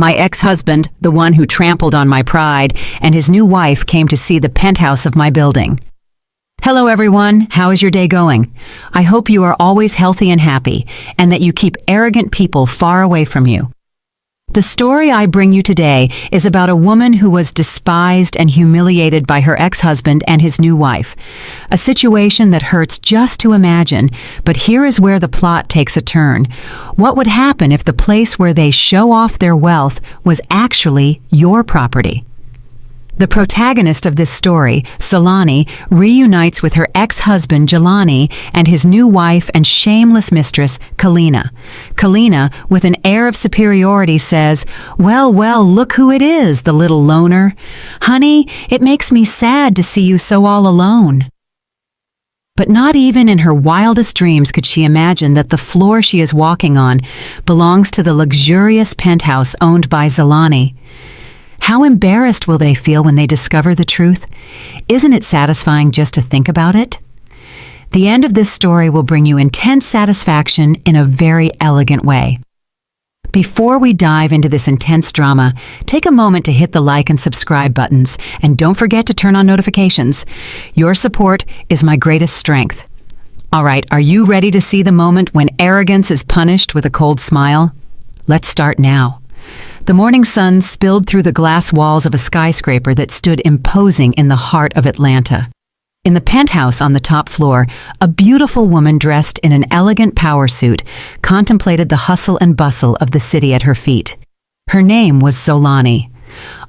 My ex-husband, the one who trampled on my pride, and his new wife came to see the penthouse of my building. Hello everyone, how is your day going? I hope you are always healthy and happy, and that you keep arrogant people far away from you. The story I bring you today is about a woman who was despised and humiliated by her ex-husband and his new wife. A situation that hurts just to imagine, but here is where the plot takes a turn. What would happen if the place where they show off their wealth was actually your property? The protagonist of this story, Solani, reunites with her ex-husband Jelani and his new wife and shameless mistress, Kalina. Kalina, with an air of superiority, says, well, look who it is, the little loner. Honey, it makes me sad to see you so all alone. But not even in her wildest dreams could she imagine that the floor she is walking on belongs to the luxurious penthouse owned by Jelani. How embarrassed will they feel when they discover the truth? Isn't it satisfying just to think about it? The end of this story will bring you intense satisfaction in a very elegant way. Before we dive into this intense drama, take a moment to hit the like and subscribe buttons, and don't forget to turn on notifications. Your support is my greatest strength. All right, are you ready to see the moment when arrogance is punished with a cold smile? Let's start now. The morning sun spilled through the glass walls of a skyscraper that stood imposing in the heart of Atlanta. In the penthouse on the top floor, a beautiful woman dressed in an elegant power suit contemplated the hustle and bustle of the city at her feet. Her name was Solani.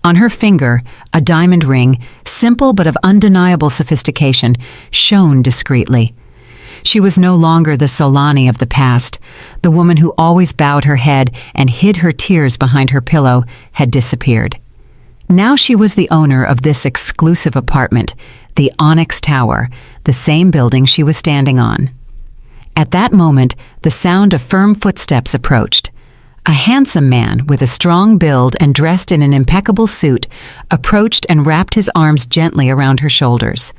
On her finger, a diamond ring, simple but of undeniable sophistication, shone discreetly. She was no longer the Solani of the past. The woman who always bowed her head and hid her tears behind her pillow had disappeared. Now she was the owner of this exclusive apartment, the Onyx Tower, the same building she was standing on. At that moment, the sound of firm footsteps approached. A handsome man with a strong build and dressed in an impeccable suit approached and wrapped his arms gently around her shoulders.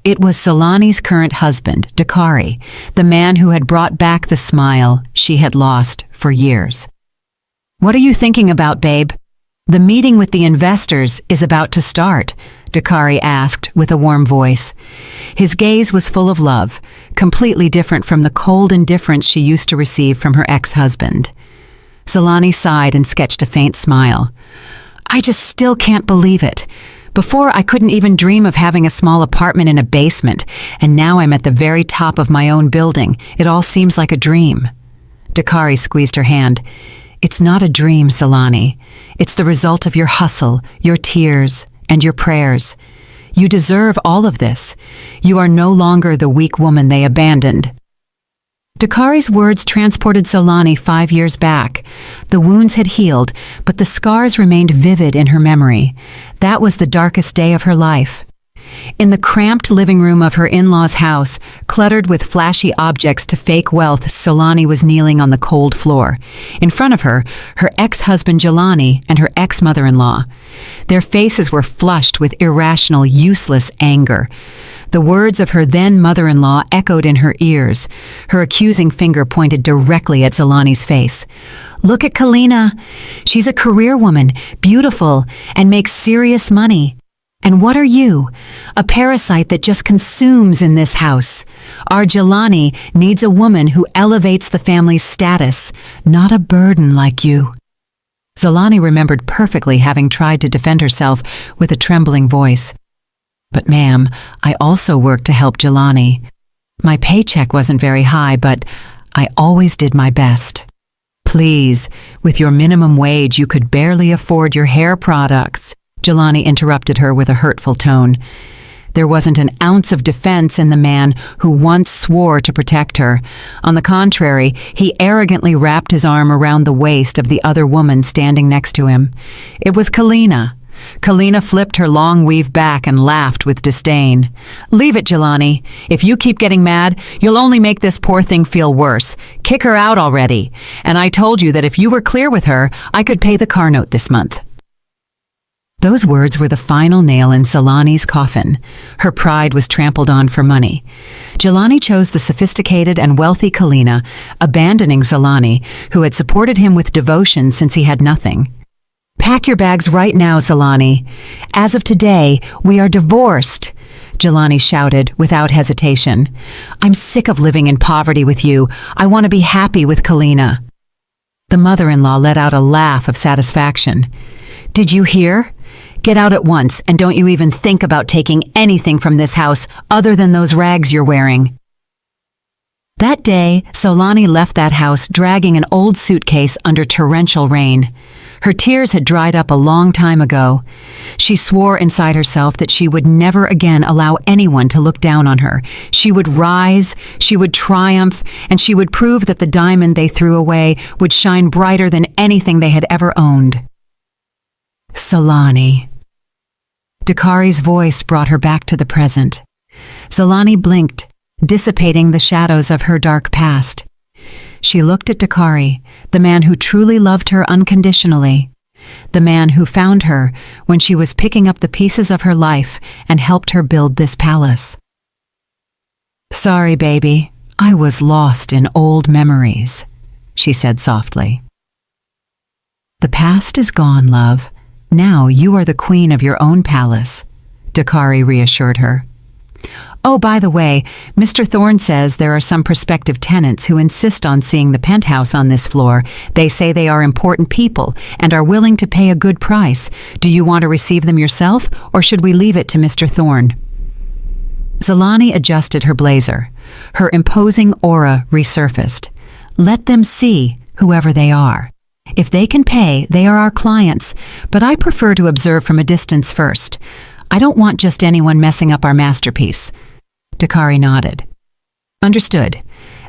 It was Solani's current husband, Dakari, the man who had brought back the smile she had lost for years. What are you thinking about, babe? The meeting with the investors is about to start, Dakari asked with a warm voice. His gaze was full of love, completely different from the cold indifference she used to receive from her ex-husband. Solani sighed and sketched a faint smile. I just still can't believe it. Before, I couldn't even dream of having a small apartment in a basement, and now I'm at the very top of my own building. It all seems like a dream. Dakari squeezed her hand. It's not a dream, Solani. It's the result of your hustle, your tears, and your prayers. You deserve all of this. You are no longer the weak woman they abandoned. Dakari's words transported Solani 5 years back. The wounds had healed, but the scars remained vivid in her memory. That was the darkest day of her life. In the cramped living room of her in-laws' house, cluttered with flashy objects to fake wealth, Solani was kneeling on the cold floor. In front of her, her ex-husband Jelani and her ex-mother-in-law. Their faces were flushed with irrational, useless anger. The words of her then mother-in-law echoed in her ears. Her accusing finger pointed directly at Solani's face. Look at Kalina. She's a career woman, beautiful, and makes serious money. And what are you? A parasite that just consumes in this house. Our Jelani needs a woman who elevates the family's status, not a burden like you. Solani remembered perfectly having tried to defend herself with a trembling voice. But ma'am, I also worked to help Jelani. My paycheck wasn't very high, but I always did my best. Please, with your minimum wage, you could barely afford your hair products. Jelani interrupted her with a hurtful tone. There wasn't an ounce of defense in the man who once swore to protect her. On the contrary, he arrogantly wrapped his arm around the waist of the other woman standing next to him. It was Kalina. Kalina flipped her long weave back and laughed with disdain. Leave it, Jelani. If you keep getting mad, you'll only make this poor thing feel worse. Kick her out already. And I told you that if you were clear with her, I could pay the car note this month. Those words were the final nail in Solani's coffin. Her pride was trampled on for money. Jelani chose the sophisticated and wealthy Kalina, abandoning Solani, who had supported him with devotion since he had nothing. Pack your bags right now, Zalani. As of today, we are divorced, Jelani shouted without hesitation. I'm sick of living in poverty with you. I want to be happy with Kalina. The mother-in-law let out a laugh of satisfaction. Did you hear? Get out at once, and don't you even think about taking anything from this house other than those rags you're wearing. That day, Solani left that house dragging an old suitcase under torrential rain. Her tears had dried up a long time ago. She swore inside herself that she would never again allow anyone to look down on her. She would rise, she would triumph, and she would prove that the diamond they threw away would shine brighter than anything they had ever owned. Solani. Dakari's voice brought her back to the present. Solani blinked, dissipating the shadows of her dark past. She looked at Dakari, the man who truly loved her unconditionally, the man who found her when she was picking up the pieces of her life and helped her build this palace. Sorry, baby, I was lost in old memories, she said softly. The past is gone, love. Now you are the queen of your own palace, Dakari reassured her. Oh, by the way, Mr. Thorne says there are some prospective tenants who insist on seeing the penthouse on this floor. They say they are important people and are willing to pay a good price. Do you want to receive them yourself, or should we leave it to Mr. Thorne? Zalani adjusted her blazer. Her imposing aura resurfaced. Let them see, whoever they are. If they can pay, they are our clients, but I prefer to observe from a distance first. I don't want just anyone messing up our masterpiece. Dakari nodded. Understood.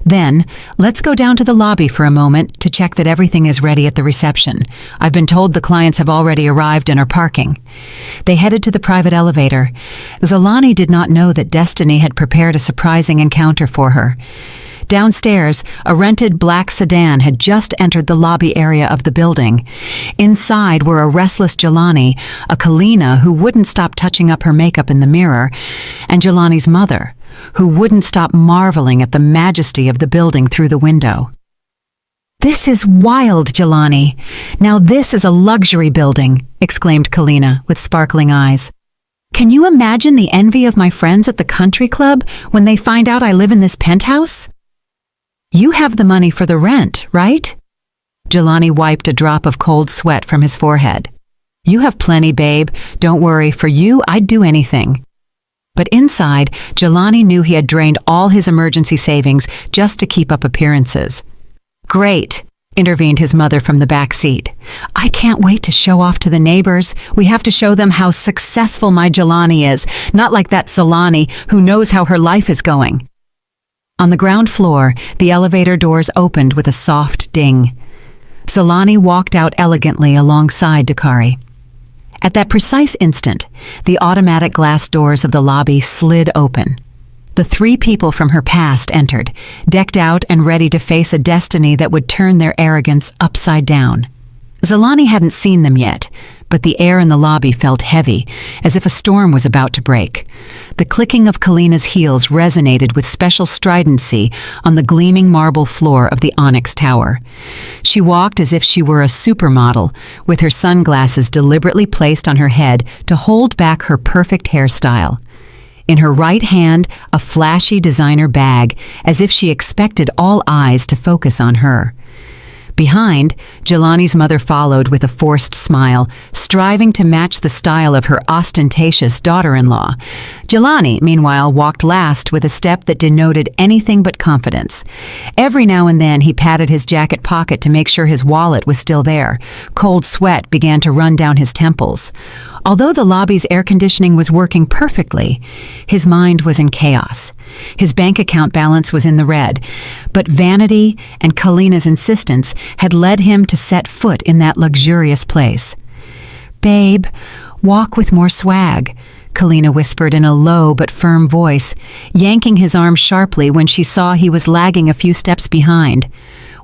Then, let's go down to the lobby for a moment to check that everything is ready at the reception. I've been told the clients have already arrived and are parking. They headed to the private elevator. Zalani did not know that Destiny had prepared a surprising encounter for her. Downstairs, a rented black sedan had just entered the lobby area of the building. Inside were a restless Jelani, a Kalina who wouldn't stop touching up her makeup in the mirror, and Jelani's mother, who wouldn't stop marveling at the majesty of the building through the window. This is wild, Jelani. Now this is a luxury building, exclaimed Kalina with sparkling eyes. Can you imagine the envy of my friends at the country club when they find out I live in this penthouse? You have the money for the rent, right? Jelani wiped a drop of cold sweat from his forehead. You have plenty, babe. Don't worry, for you, I'd do anything. But inside, Jelani knew he had drained all his emergency savings just to keep up appearances. Great, intervened his mother from the back seat. I can't wait to show off to the neighbors. We have to show them how successful my Jelani is, not like that Solani who knows how her life is going. On the ground floor, the elevator doors opened with a soft ding. Solani walked out elegantly alongside Dakari. At that precise instant, the automatic glass doors of the lobby slid open. The three people from her past entered, decked out and ready to face a destiny that would turn their arrogance upside down. Zalani hadn't seen them yet, but the air in the lobby felt heavy, as if a storm was about to break. The clicking of Kalina's heels resonated with special stridency on the gleaming marble floor of the Onyx Tower. She walked as if she were a supermodel, with her sunglasses deliberately placed on her head to hold back her perfect hairstyle. In her right hand, a flashy designer bag, as if she expected all eyes to focus on her. Behind, Jelani's mother followed with a forced smile, striving to match the style of her ostentatious daughter-in-law. Jelani, meanwhile, walked last with a step that denoted anything but confidence. Every now and then he patted his jacket pocket to make sure his wallet was still there. Cold sweat began to run down his temples. Although the lobby's air conditioning was working perfectly, his mind was in chaos. His bank account balance was in the red, but vanity and Kalina's insistence had led him to set foot in that luxurious place. Babe, walk with more swag, Kalina whispered in a low but firm voice, yanking his arm sharply when she saw he was lagging a few steps behind.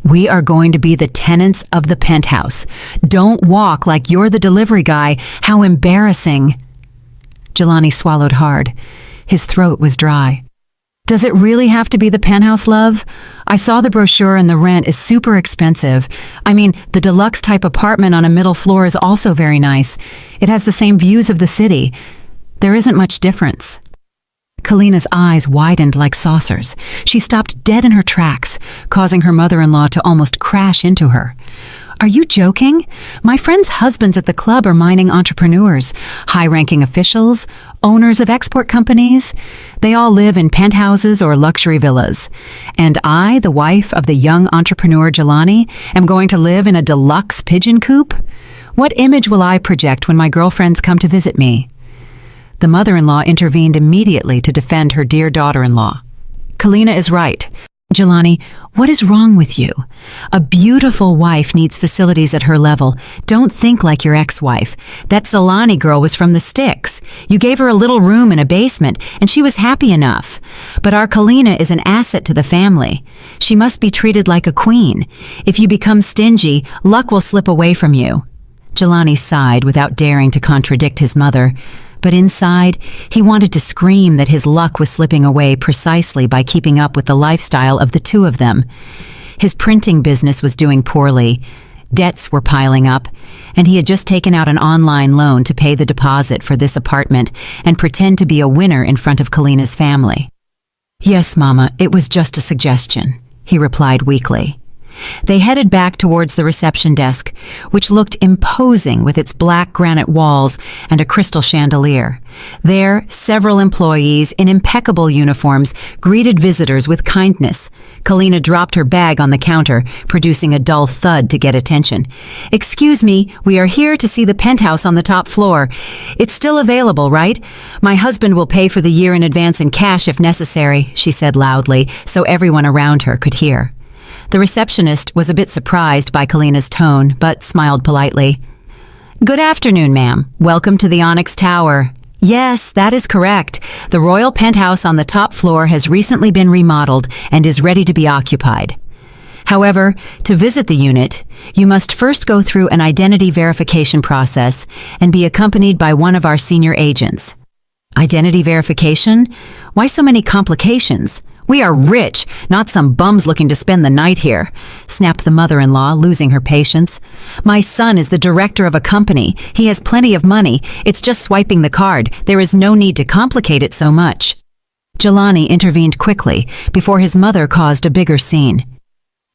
We are going to be the tenants of the penthouse. Don't walk like you're the delivery guy. How embarrassing. Jelani swallowed hard. His throat was dry. Does it really have to be the penthouse, love? I saw the brochure and the rent is super expensive. I mean, the deluxe type apartment on a middle floor is also very nice. It has the same views of the city. There isn't much difference. Kalina's eyes widened like saucers. She stopped dead in her tracks, causing her mother-in-law to almost crash into her. Are you joking? My friends' husbands at the club are mining entrepreneurs, high-ranking officials, owners of export companies. They all live in penthouses or luxury villas. And I, the wife of the young entrepreneur Jelani, am going to live in a deluxe pigeon coop? What image will I project when my girlfriends come to visit me? The mother-in-law intervened immediately to defend her dear daughter-in-law. Kalina is right. Jelani, what is wrong with you? A beautiful wife needs facilities at her level. Don't think like your ex-wife. That Zalani girl was from the sticks. You gave her a little room in a basement, and she was happy enough. But our Kalina is an asset to the family. She must be treated like a queen. If you become stingy, luck will slip away from you. Jelani sighed without daring to contradict his mother. But inside, he wanted to scream that his luck was slipping away precisely by keeping up with the lifestyle of the two of them. His printing business was doing poorly. Debts were piling up, and he had just taken out an online loan to pay the deposit for this apartment and pretend to be a winner in front of Kalina's family. Yes, Mama, it was just a suggestion, he replied weakly. They headed back towards the reception desk, which looked imposing with its black granite walls and a crystal chandelier. There, several employees in impeccable uniforms greeted visitors with kindness. Kalina dropped her bag on the counter, producing a dull thud to get attention. "Excuse me, we are here to see the penthouse on the top floor. It's still available, right? My husband will pay for the year in advance in cash if necessary," she said loudly, so everyone around her could hear. The receptionist was a bit surprised by Kalina's tone, but smiled politely. "Good afternoon, ma'am. Welcome to the Onyx Tower." "Yes, that is correct. The royal penthouse on the top floor has recently been remodeled and is ready to be occupied. However, to visit the unit, you must first go through an identity verification process and be accompanied by one of our senior agents." "Identity verification? Why so many complications? We are rich, not some bums looking to spend the night here," snapped the mother-in-law, losing her patience. "My son is the director of a company. He has plenty of money. It's just swiping the card. There is no need to complicate it so much." Jelani intervened quickly before his mother caused a bigger scene.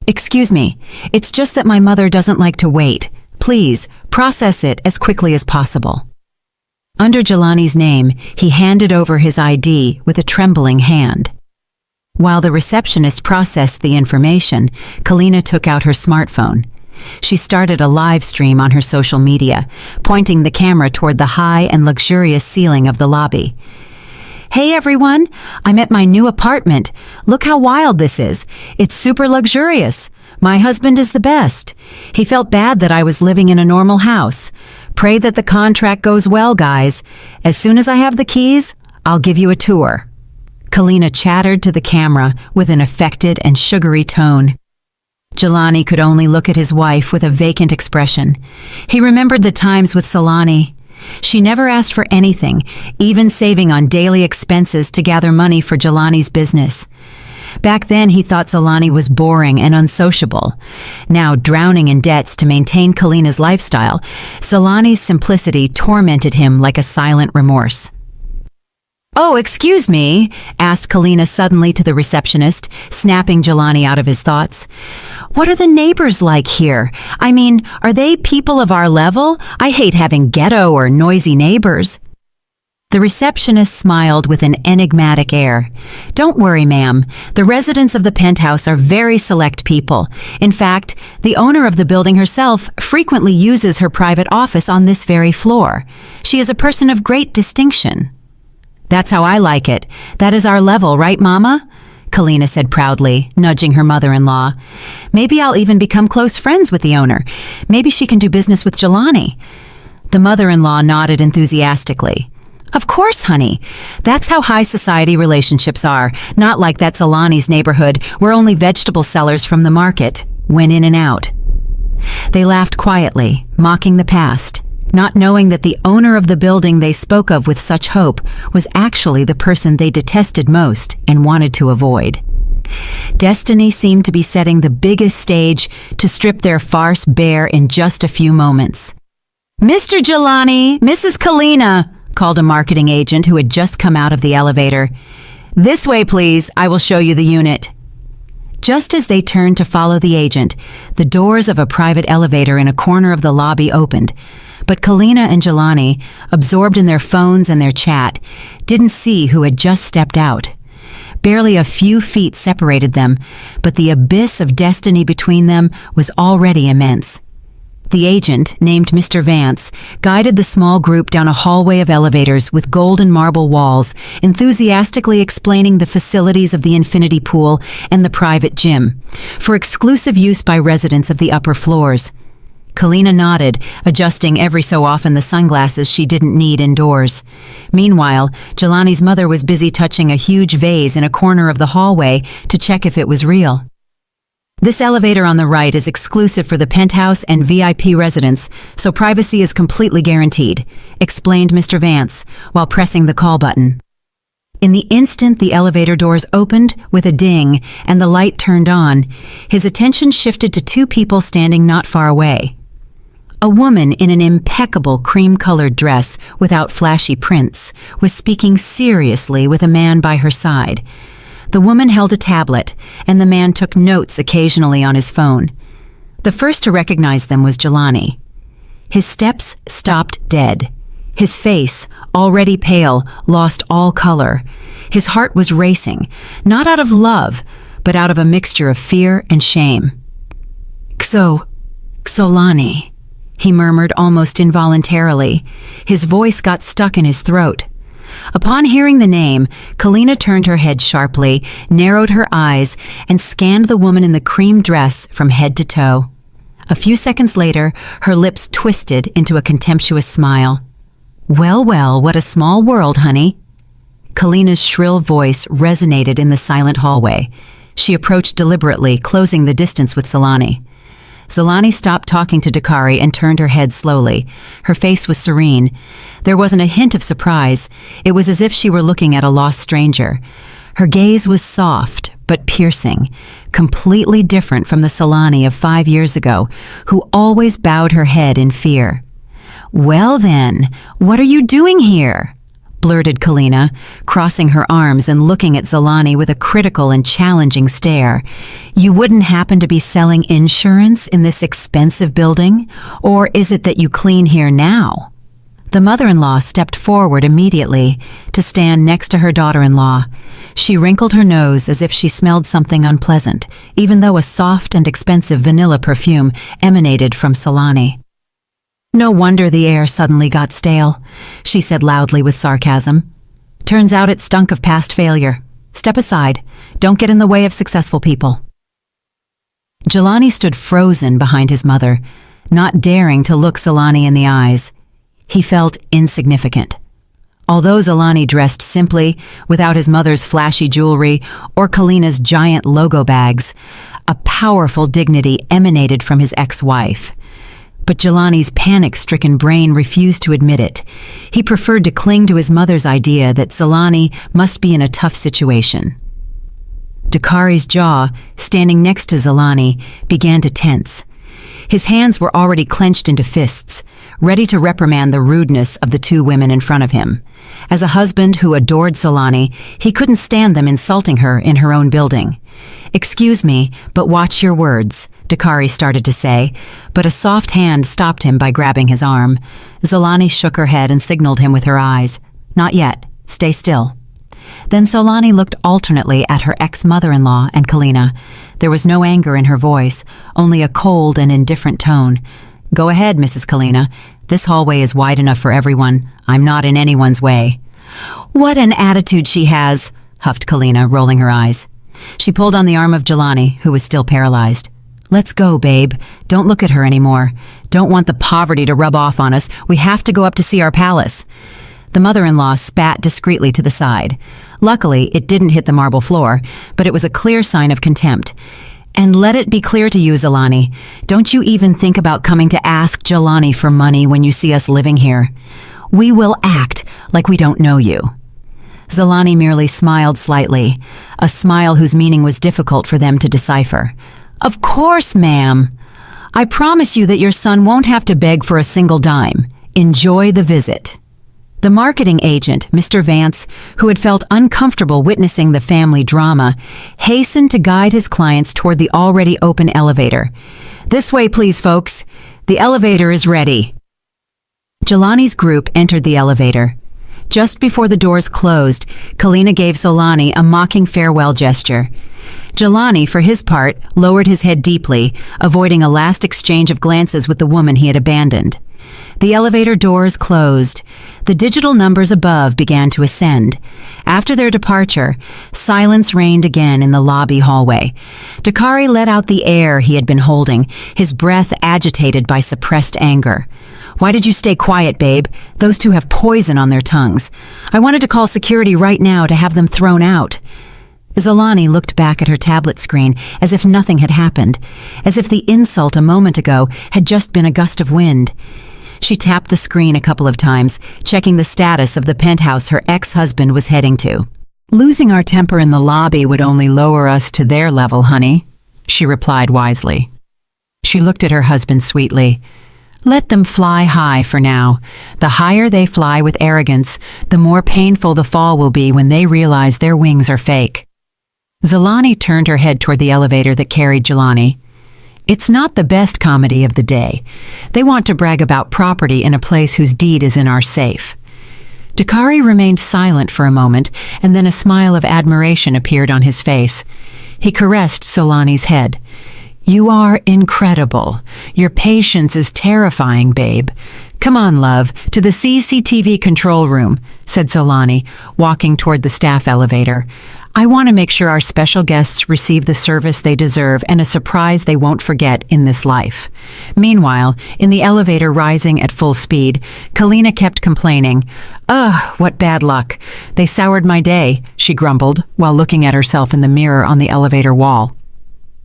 "Excuse me, it's just that my mother doesn't like to wait. Please, process it as quickly as possible." Under Jelani's name, he handed over his ID with a trembling hand. While the receptionist processed the information, Kalina took out her smartphone. She started a live stream on her social media, pointing the camera toward the high and luxurious ceiling of the lobby. "Hey everyone, I'm at my new apartment. Look how wild this is. It's super luxurious. My husband is the best. He felt bad that I was living in a normal house. Pray that the contract goes well, guys. As soon as I have the keys, I'll give you a tour." Kalina chattered to the camera with an affected and sugary tone. Jelani could only look at his wife with a vacant expression. He remembered the times with Zalani. She never asked for anything, even saving on daily expenses to gather money for Jelani's business. Back then, he thought Zalani was boring and unsociable. Now, drowning in debts to maintain Kalina's lifestyle, Zalani's simplicity tormented him like a silent remorse. "Oh, excuse me," asked Kalina suddenly to the receptionist, snapping Jelani out of his thoughts. "What are the neighbors like here? I mean, are they people of our level? I hate having ghetto or noisy neighbors." The receptionist smiled with an enigmatic air. "Don't worry, ma'am. The residents of the penthouse are very select people. In fact, the owner of the building herself frequently uses her private office on this very floor. She is a person of great distinction." "That's how I like it. That is our level, right, Mama?" Kalina said proudly, nudging her mother-in-law. "Maybe I'll even become close friends with the owner. Maybe she can do business with Jelani." The mother-in-law nodded enthusiastically. "Of course, honey. That's how high society relationships are, not like that Zalani's neighborhood where only vegetable sellers from the market went in and out." They laughed quietly, mocking the past, not knowing that the owner of the building they spoke of with such hope was actually the person they detested most and wanted to avoid. Destiny seemed to be setting the biggest stage to strip their farce bare in just a few moments. "Mr. Jelani, Mrs. Kalina," called a marketing agent who had just come out of the elevator. "This way, please. I will show you the unit." Just as they turned to follow the agent, the doors of a private elevator in a corner of the lobby opened. But Kalina and Jelani, absorbed in their phones and their chat, didn't see who had just stepped out. Barely a few feet separated them, but the abyss of destiny between them was already immense. The agent, named Mr. Vance, guided the small group down a hallway of elevators with golden marble walls, enthusiastically explaining the facilities of the infinity pool and the private gym, for exclusive use by residents of the upper floors. Kalina nodded, adjusting every so often the sunglasses she didn't need indoors. Meanwhile, Jelani's mother was busy touching a huge vase in a corner of the hallway to check if it was real. "This elevator on the right is exclusive for the penthouse and VIP residents, so privacy is completely guaranteed," explained Mr. Vance, while pressing the call button. In the instant the elevator doors opened with a ding and the light turned on, his attention shifted to two people standing not far away. A woman in an impeccable cream-colored dress without flashy prints was speaking seriously with a man by her side. The woman held a tablet, and the man took notes occasionally on his phone. The first to recognize them was Jelani. His steps stopped dead. His face, already pale, lost all color. His heart was racing, not out of love, but out of a mixture of fear and shame. Xolani," he murmured almost involuntarily. His voice got stuck in his throat. Upon hearing the name, Kalina turned her head sharply, narrowed her eyes, and scanned the woman in the cream dress from head to toe. A few seconds later, her lips twisted into a contemptuous smile. "Well, well, what a small world, honey." Kalina's shrill voice resonated in the silent hallway. She approached deliberately, closing the distance with Xolani. Xolani stopped talking to Dakari and turned her head slowly. Her face was serene. There wasn't a hint of surprise. It was as if she were looking at a lost stranger. Her gaze was soft but piercing, completely different from the Xolani of 5 years ago, who always bowed her head in fear. "Well then, what are you doing here?" blurted Kalina, crossing her arms and looking at Xolani with a critical and challenging stare. "You wouldn't happen to be selling insurance in this expensive building? Or is it that you clean here now?" The mother-in-law stepped forward immediately to stand next to her daughter-in-law. She wrinkled her nose as if she smelled something unpleasant, even though a soft and expensive vanilla perfume emanated from Xolani. "No wonder the air suddenly got stale," she said loudly with sarcasm. "Turns out it stunk of past failure. Step aside. Don't get in the way of successful people." Jelani stood frozen behind his mother, not daring to look Xolani in the eyes. He felt insignificant. Although Xolani dressed simply, without his mother's flashy jewelry or Kalina's giant logo bags, a powerful dignity emanated from his ex-wife. But Jelani's panic-stricken brain refused to admit it. He preferred to cling to his mother's idea that Xolani must be in a tough situation. Dakari's jaw, standing next to Xolani, began to tense. His hands were already clenched into fists, ready to reprimand the rudeness of the two women in front of him. As a husband who adored Xolani, he couldn't stand them insulting her in her own building. "Excuse me, but watch your words," Dakari started to say, but a soft hand stopped him by grabbing his arm. Xolani shook her head and signaled him with her eyes. "Not yet. Stay still." Then Xolani looked alternately at her ex-mother-in-law and Kalina. There was no anger in her voice, only a cold and indifferent tone. "Go ahead, Mrs. Kalina. This hallway is wide enough for everyone. I'm not in anyone's way." "What an attitude she has," huffed Kalina, rolling her eyes. She pulled on the arm of Jelani, who was still paralyzed. "Let's go, babe. Don't look at her anymore. Don't want the poverty to rub off on us. We have to go up to see our palace." The mother-in-law spat discreetly to the side. Luckily, it didn't hit the marble floor, but it was a clear sign of contempt. "And let it be clear to you, Xolani, don't you even think about coming to ask Jelani for money when you see us living here. We will act like we don't know you." Zalani merely smiled slightly, a smile whose meaning was difficult for them to decipher. "Of course, ma'am. I promise you that your son won't have to beg for a single dime. Enjoy the visit." The marketing agent, Mr. Vance, who had felt uncomfortable witnessing the family drama, hastened to guide his clients toward the already open elevator. "This way, please, folks. The elevator is ready." Jelani's group entered the elevator. Just before the doors closed, Kalina gave Zalani a mocking farewell gesture. Jelani, for his part, lowered his head deeply, avoiding a last exchange of glances with the woman he had abandoned. The elevator doors closed. The digital numbers above began to ascend. After their departure, silence reigned again in the lobby hallway. Dakari let out the air he had been holding, his breath agitated by suppressed anger. "Why did you stay quiet, babe? Those two have poison on their tongues. I wanted to call security right now to have them thrown out." Zalani looked back at her tablet screen as if nothing had happened, as if the insult a moment ago had just been a gust of wind. She tapped the screen a couple of times, checking the status of the penthouse her ex-husband was heading to. "Losing our temper in the lobby would only lower us to their level, honey," she replied wisely. She looked at her husband sweetly. "Let them fly high for now. The higher they fly with arrogance, the more painful the fall will be when they realize their wings are fake." Zalani turned her head toward the elevator that carried Jelani. "It's not the best comedy of the day. They want to brag about property in a place whose deed is in our safe." Dakari remained silent for a moment, and then a smile of admiration appeared on his face. He caressed Zalani's head. "You are incredible. Your patience is terrifying, babe. Come on, love, to the CCTV control room," said Zalani, walking toward the staff elevator. "I want to make sure our special guests receive the service they deserve and a surprise they won't forget in this life." Meanwhile, in the elevator rising at full speed, Kalina kept complaining. "Ugh, what bad luck. They soured my day," she grumbled, while looking at herself in the mirror on the elevator wall.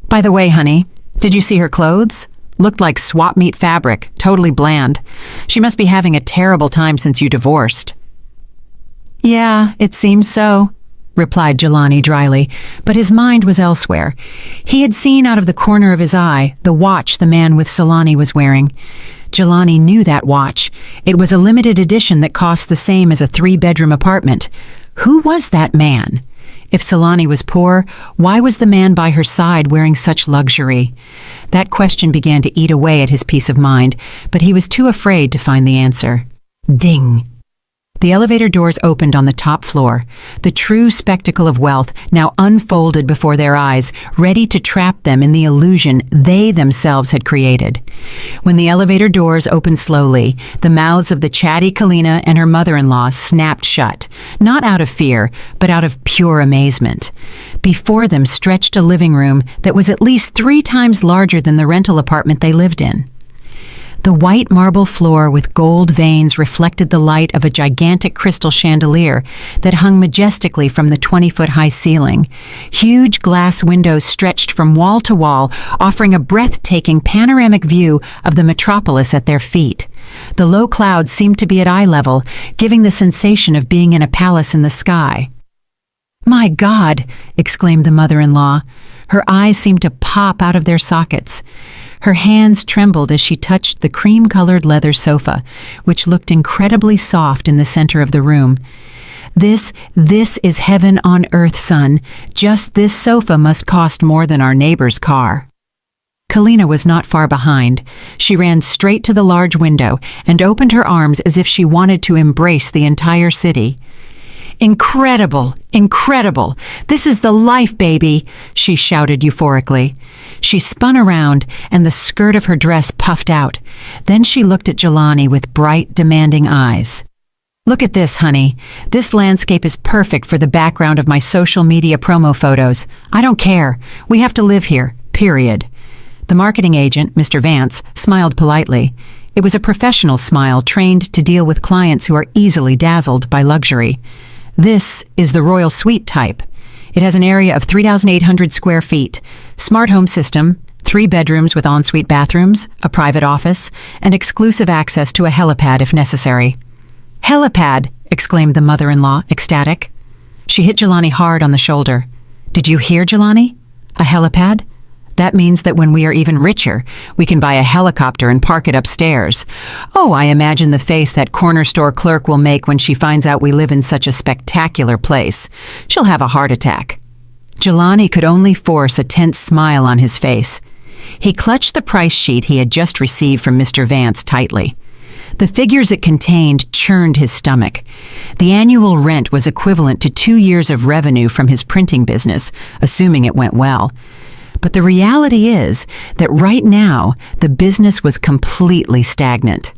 "By the way, honey, did you see her clothes? Looked like swap meet fabric, totally bland. She must be having a terrible time since you divorced." "Yeah, it seems so," replied Jelani dryly, but his mind was elsewhere. He had seen out of the corner of his eye the watch the man with Zalani was wearing. Jelani knew that watch. It was a limited edition that cost the same as a 3-bedroom apartment. Who was that man? If Zalani was poor, why was the man by her side wearing such luxury? That question began to eat away at his peace of mind, but he was too afraid to find the answer. Ding! The elevator doors opened on the top floor. The true spectacle of wealth now unfolded before their eyes, ready to trap them in the illusion they themselves had created. When the elevator doors opened slowly, the mouths of the chatty Kalina and her mother-in-law snapped shut, not out of fear, but out of pure amazement. Before them stretched a living room that was at least 3 times larger than the rental apartment they lived in. The white marble floor with gold veins reflected the light of a gigantic crystal chandelier that hung majestically from the 20-foot-high ceiling. Huge glass windows stretched from wall to wall, offering a breathtaking panoramic view of the metropolis at their feet. The low clouds seemed to be at eye level, giving the sensation of being in a palace in the sky. "My God!" exclaimed the mother-in-law. Her eyes seemed to pop out of their sockets. Her hands trembled as she touched the cream-colored leather sofa, which looked incredibly soft in the center of the room. This is heaven on earth, son. Just this sofa must cost more than our neighbor's car." Kalina was not far behind. She ran straight to the large window and opened her arms as if she wanted to embrace the entire city. "Incredible! Incredible! This is the life, baby!" she shouted euphorically. She spun around, and the skirt of her dress puffed out. Then she looked at Jelani with bright, demanding eyes. "Look at this, honey. This landscape is perfect for the background of my social media promo photos. I don't care. We have to live here, period." The marketing agent, Mr. Vance, smiled politely. It was a professional smile trained to deal with clients who are easily dazzled by luxury. "This is the Royal Suite type. It has an area of 3,800 square feet, smart home system, 3 bedrooms with ensuite bathrooms, a private office, and exclusive access to a helipad if necessary." "Helipad!" exclaimed the mother-in-law, ecstatic. She hit Jelani hard on the shoulder. Did you hear, Jelani? A helipad? That means that when we are even richer, we can buy a helicopter and park it upstairs. Oh, I imagine the face that corner store clerk will make when she finds out we live in such a spectacular place. She'll have a heart attack. Jelani could only force a tense smile on his face. He clutched the price sheet he had just received from Mr. Vance tightly. The figures it contained churned his stomach. The annual rent was equivalent to 2 years of revenue from his printing business, assuming it went well. But the reality is that right now, the business was completely stagnant.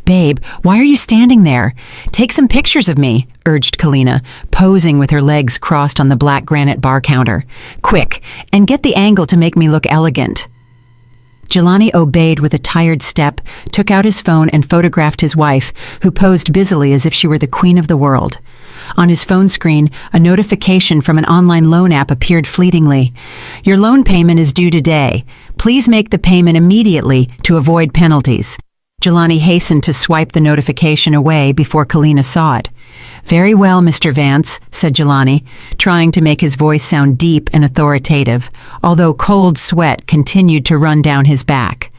"Babe, why are you standing there? Take some pictures of me," urged Kalina, posing with her legs crossed on the black granite bar counter. "Quick, and get the angle to make me look elegant." Jelani obeyed with a tired step, took out his phone and photographed his wife, who posed busily as if she were the queen of the world. On his phone screen, a notification from an online loan app appeared fleetingly. "Your loan payment is due today. Please make the payment immediately to avoid penalties." Jelani hastened to swipe the notification away before Kalina saw it. "Very well, Mr. Vance," said Jelani, trying to make his voice sound deep and authoritative, although cold sweat continued to run down his back.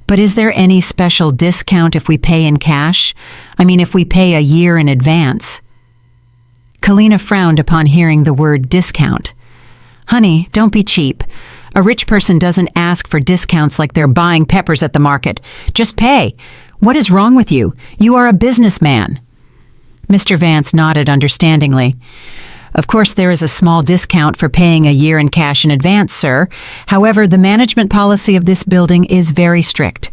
"But is there any special discount if we pay in cash? I mean, if we pay a year in advance?" Kalina frowned upon hearing the word discount. "Honey, don't be cheap. A rich person doesn't ask for discounts like they're buying peppers at the market. Just pay. What is wrong with you? You are a businessman." Mr. Vance nodded understandingly. "Of course, there is a small discount for paying a year in cash in advance, sir. However, the management policy of this building is very strict.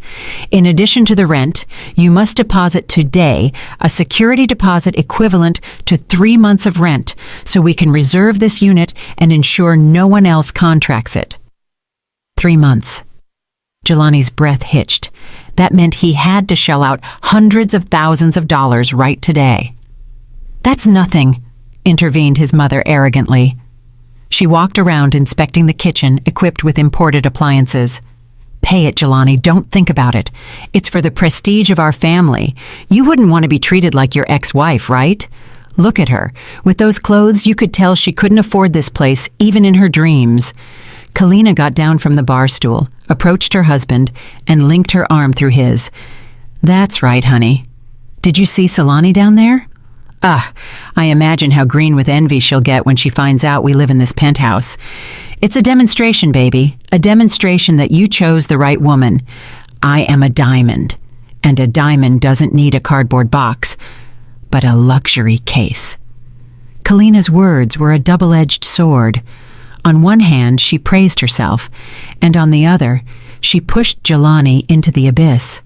In addition to the rent, you must deposit today a security deposit equivalent to 3 months of rent, so we can reserve this unit and ensure no one else contracts it." 3 months. Jelani's breath hitched. That meant he had to shell out hundreds of thousands of dollars right today. "That's nothing," intervened his mother arrogantly. She walked around inspecting the kitchen equipped with imported appliances. "Pay it, Jelani. Don't think about it. It's for the prestige of our family. You wouldn't want to be treated like your ex-wife, right? Look at her. With those clothes, you could tell she couldn't afford this place, even in her dreams." Kalina got down from the bar stool, approached her husband, and linked her arm through his. "That's right, honey. Did you see Solani down there? I imagine how green with envy she'll get when she finds out we live in this penthouse. It's a demonstration, baby, a demonstration that you chose the right woman. I am a diamond, and a diamond doesn't need a cardboard box, but a luxury case." Kalina's words were a double-edged sword. On one hand, she praised herself, and on the other, she pushed Jelani into the abyss.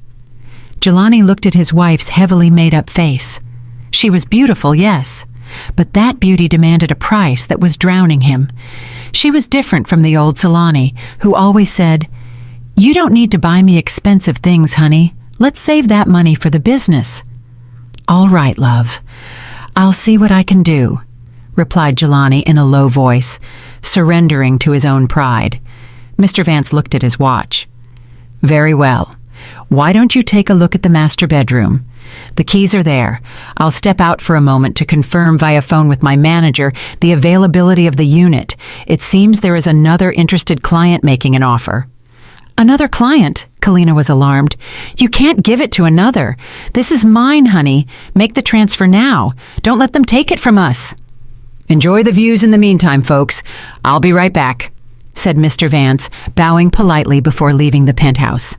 Jelani looked at his wife's heavily made-up face. She was beautiful, yes, but that beauty demanded a price that was drowning him. She was different from the old Solani, who always said, "You don't need to buy me expensive things, honey. Let's save that money for the business." "All right, love. I'll see what I can do," replied Jelani in a low voice, surrendering to his own pride. Mr. Vance looked at his watch. "Very well. Why don't you take a look at the master bedroom? The keys are there. I'll step out for a moment to confirm via phone with my manager the availability of the unit. It seems there is another interested client making an offer." "Another client?" Kalina was alarmed. "You can't give it to another. This is mine, honey. Make the transfer now. Don't let them take it from us." "Enjoy the views in the meantime, folks. I'll be right back," said Mr. Vance, bowing politely before leaving the penthouse.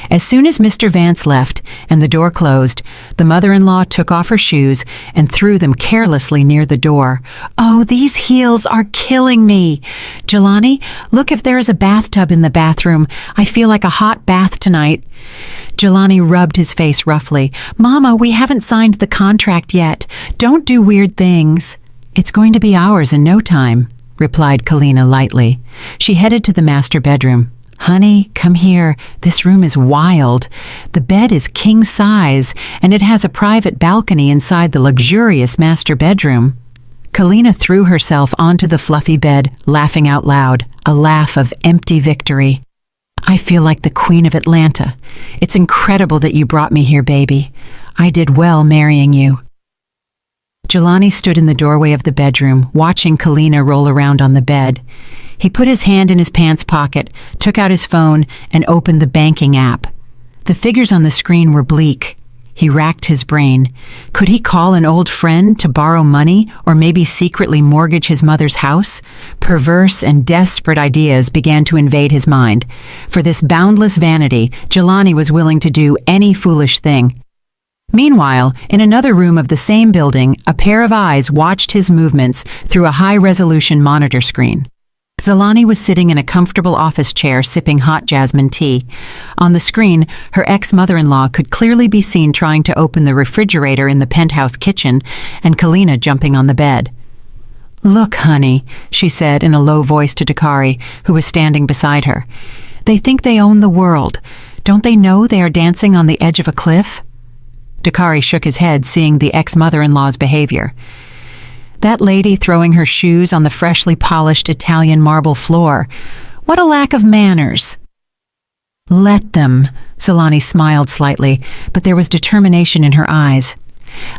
As soon as Mr. Vance left and the door closed, the mother-in-law took off her shoes and threw them carelessly near the door. "Oh, these heels are killing me. Jelani, look if there is a bathtub in the bathroom. I feel like a hot bath tonight." Jelani rubbed his face roughly. "Mama, we haven't signed the contract yet. Don't do weird things." "It's going to be ours in no time," replied Kalina lightly. She headed to the master bedroom. "Honey, come here. This room is wild. The bed is king size, and it has a private balcony inside the luxurious master bedroom." Kalina threw herself onto the fluffy bed, laughing out loud, a laugh of empty victory. "I feel like the Queen of Atlanta. It's incredible that you brought me here, baby. I did well marrying you." Jelani stood in the doorway of the bedroom, watching Kalina roll around on the bed. He put his hand in his pants pocket, took out his phone, and opened the banking app. The figures on the screen were bleak. He racked his brain. Could he call an old friend to borrow money or maybe secretly mortgage his mother's house? Perverse and desperate ideas began to invade his mind. For this boundless vanity, Jelani was willing to do any foolish thing. Meanwhile, in another room of the same building, a pair of eyes watched his movements through a high-resolution monitor screen. Jelani was sitting in a comfortable office chair sipping hot jasmine tea. On the screen, her ex-mother-in-law could clearly be seen trying to open the refrigerator in the penthouse kitchen and Kalina jumping on the bed. "Look, honey," she said in a low voice to Dakari, who was standing beside her. "They think they own the world. Don't they know they are dancing on the edge of a cliff?" Dakari shook his head, seeing the ex-mother-in-law's behavior. That lady throwing her shoes on the freshly polished Italian marble floor. What a lack of manners. "Let them," Jelani smiled slightly, but there was determination in her eyes.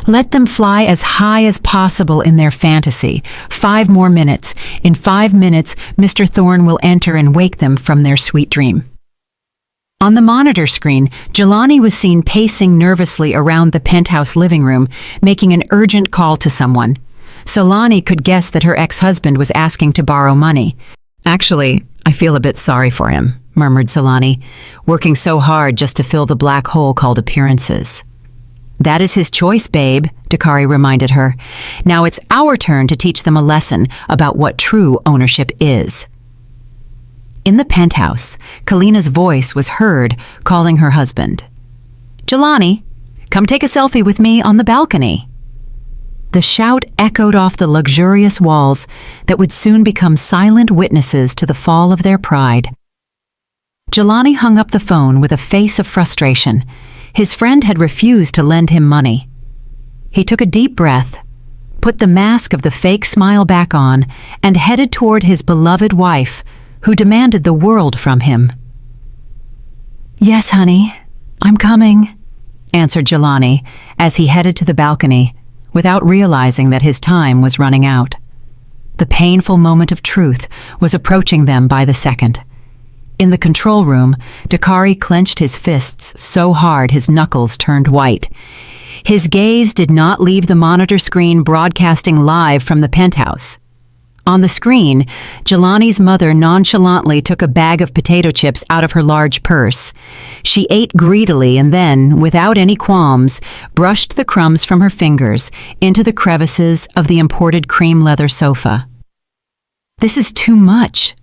"Let them fly as high as possible in their fantasy. 5 more minutes. In 5 minutes, Mr. Thorne will enter and wake them from their sweet dream." On the monitor screen, Jelani was seen pacing nervously around the penthouse living room, making an urgent call to someone. Jelani could guess that her ex-husband was asking to borrow money. "Actually, I feel a bit sorry for him," murmured Jelani, "working so hard just to fill the black hole called appearances." "That is his choice, babe," Dakari reminded her. "Now it's our turn to teach them a lesson about what true ownership is." In the penthouse, Kalina's voice was heard calling her husband. "Jelani, come take a selfie with me on the balcony." The shout echoed off the luxurious walls that would soon become silent witnesses to the fall of their pride. Jelani hung up the phone with a face of frustration. His friend had refused to lend him money. He took a deep breath, put the mask of the fake smile back on, and headed toward his beloved wife, who demanded the world from him. "Yes, honey, I'm coming," answered Jelani as he headed to the balcony, without realizing that his time was running out. The painful moment of truth was approaching them by the second. In the control room, Dakari clenched his fists so hard his knuckles turned white. His gaze did not leave the monitor screen broadcasting live from the penthouse. On the screen, Jelani's mother nonchalantly took a bag of potato chips out of her large purse. She ate greedily and then, without any qualms, brushed the crumbs from her fingers into the crevices of the imported cream leather sofa. "This is too much.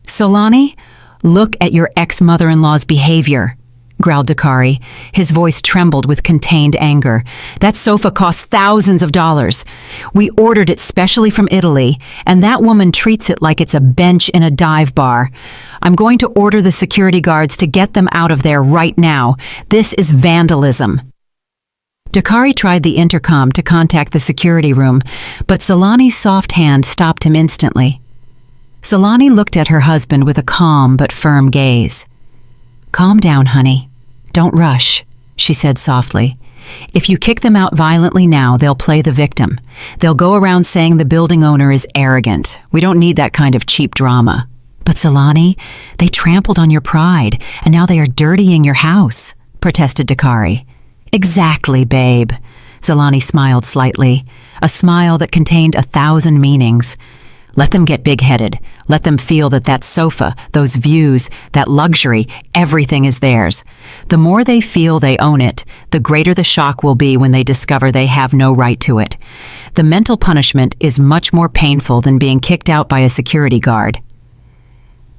Jelani, look at your ex-mother-in-law's behavior," growled Dakari. His voice trembled with contained anger. "That sofa cost thousands of dollars. We ordered it specially from Italy, and that woman treats it like it's a bench in a dive bar. I'm going to order the security guards to get them out of there right now. This is vandalism." Dakari tried the intercom to contact the security room, but Jelani's soft hand stopped him instantly. Jelani looked at her husband with a calm but firm gaze. "Calm down, honey. Don't rush," she said softly. "If you kick them out violently now, they'll play the victim. They'll go around saying the building owner is arrogant. We don't need that kind of cheap drama." "But Jelani, they trampled on your pride, and now they are dirtying your house," protested Dakari. "Exactly, babe." Jelani smiled slightly, a smile that contained 1,000 meanings. "Let them get big-headed. Let them feel that that sofa, those views, that luxury, everything is theirs. The more they feel they own it, the greater the shock will be when they discover they have no right to it. The mental punishment is much more painful than being kicked out by a security guard."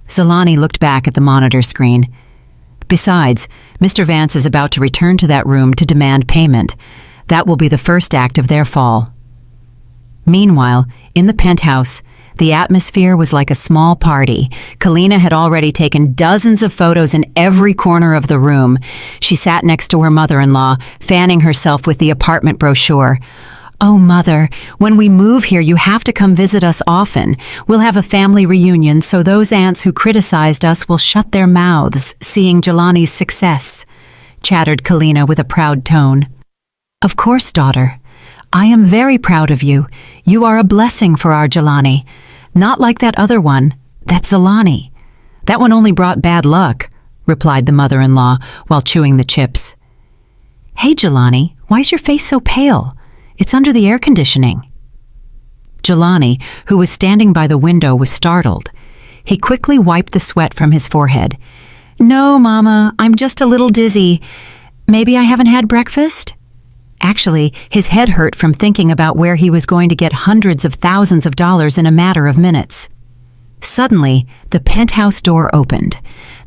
Jelani looked back at the monitor screen. "Besides, Mr. Vance is about to return to that room to demand payment. That will be the first act of their fall." Meanwhile, in the penthouse, the atmosphere was like a small party. Kalina had already taken dozens of photos in every corner of the room. She sat next to her mother-in-law, fanning herself with the apartment brochure. "Oh, Mother, when we move here, you have to come visit us often. We'll have a family reunion so those aunts who criticized us will shut their mouths, seeing Jelani's success," chattered Kalina with a proud tone. "Of course, daughter. I am very proud of you. You are a blessing for our Jelani. Not like that other one. That's Zalani. That one only brought bad luck, replied the mother-in-law while chewing the chips. Hey, Jelani, why is your face so pale? It's under the air conditioning. Jelani, who was standing by the window, was startled. He quickly wiped the sweat from his forehead. No, Mama, I'm just a little dizzy. Maybe I haven't had breakfast? Actually, his head hurt from thinking about where he was going to get hundreds of thousands of dollars in a matter of minutes. Suddenly, the penthouse door opened.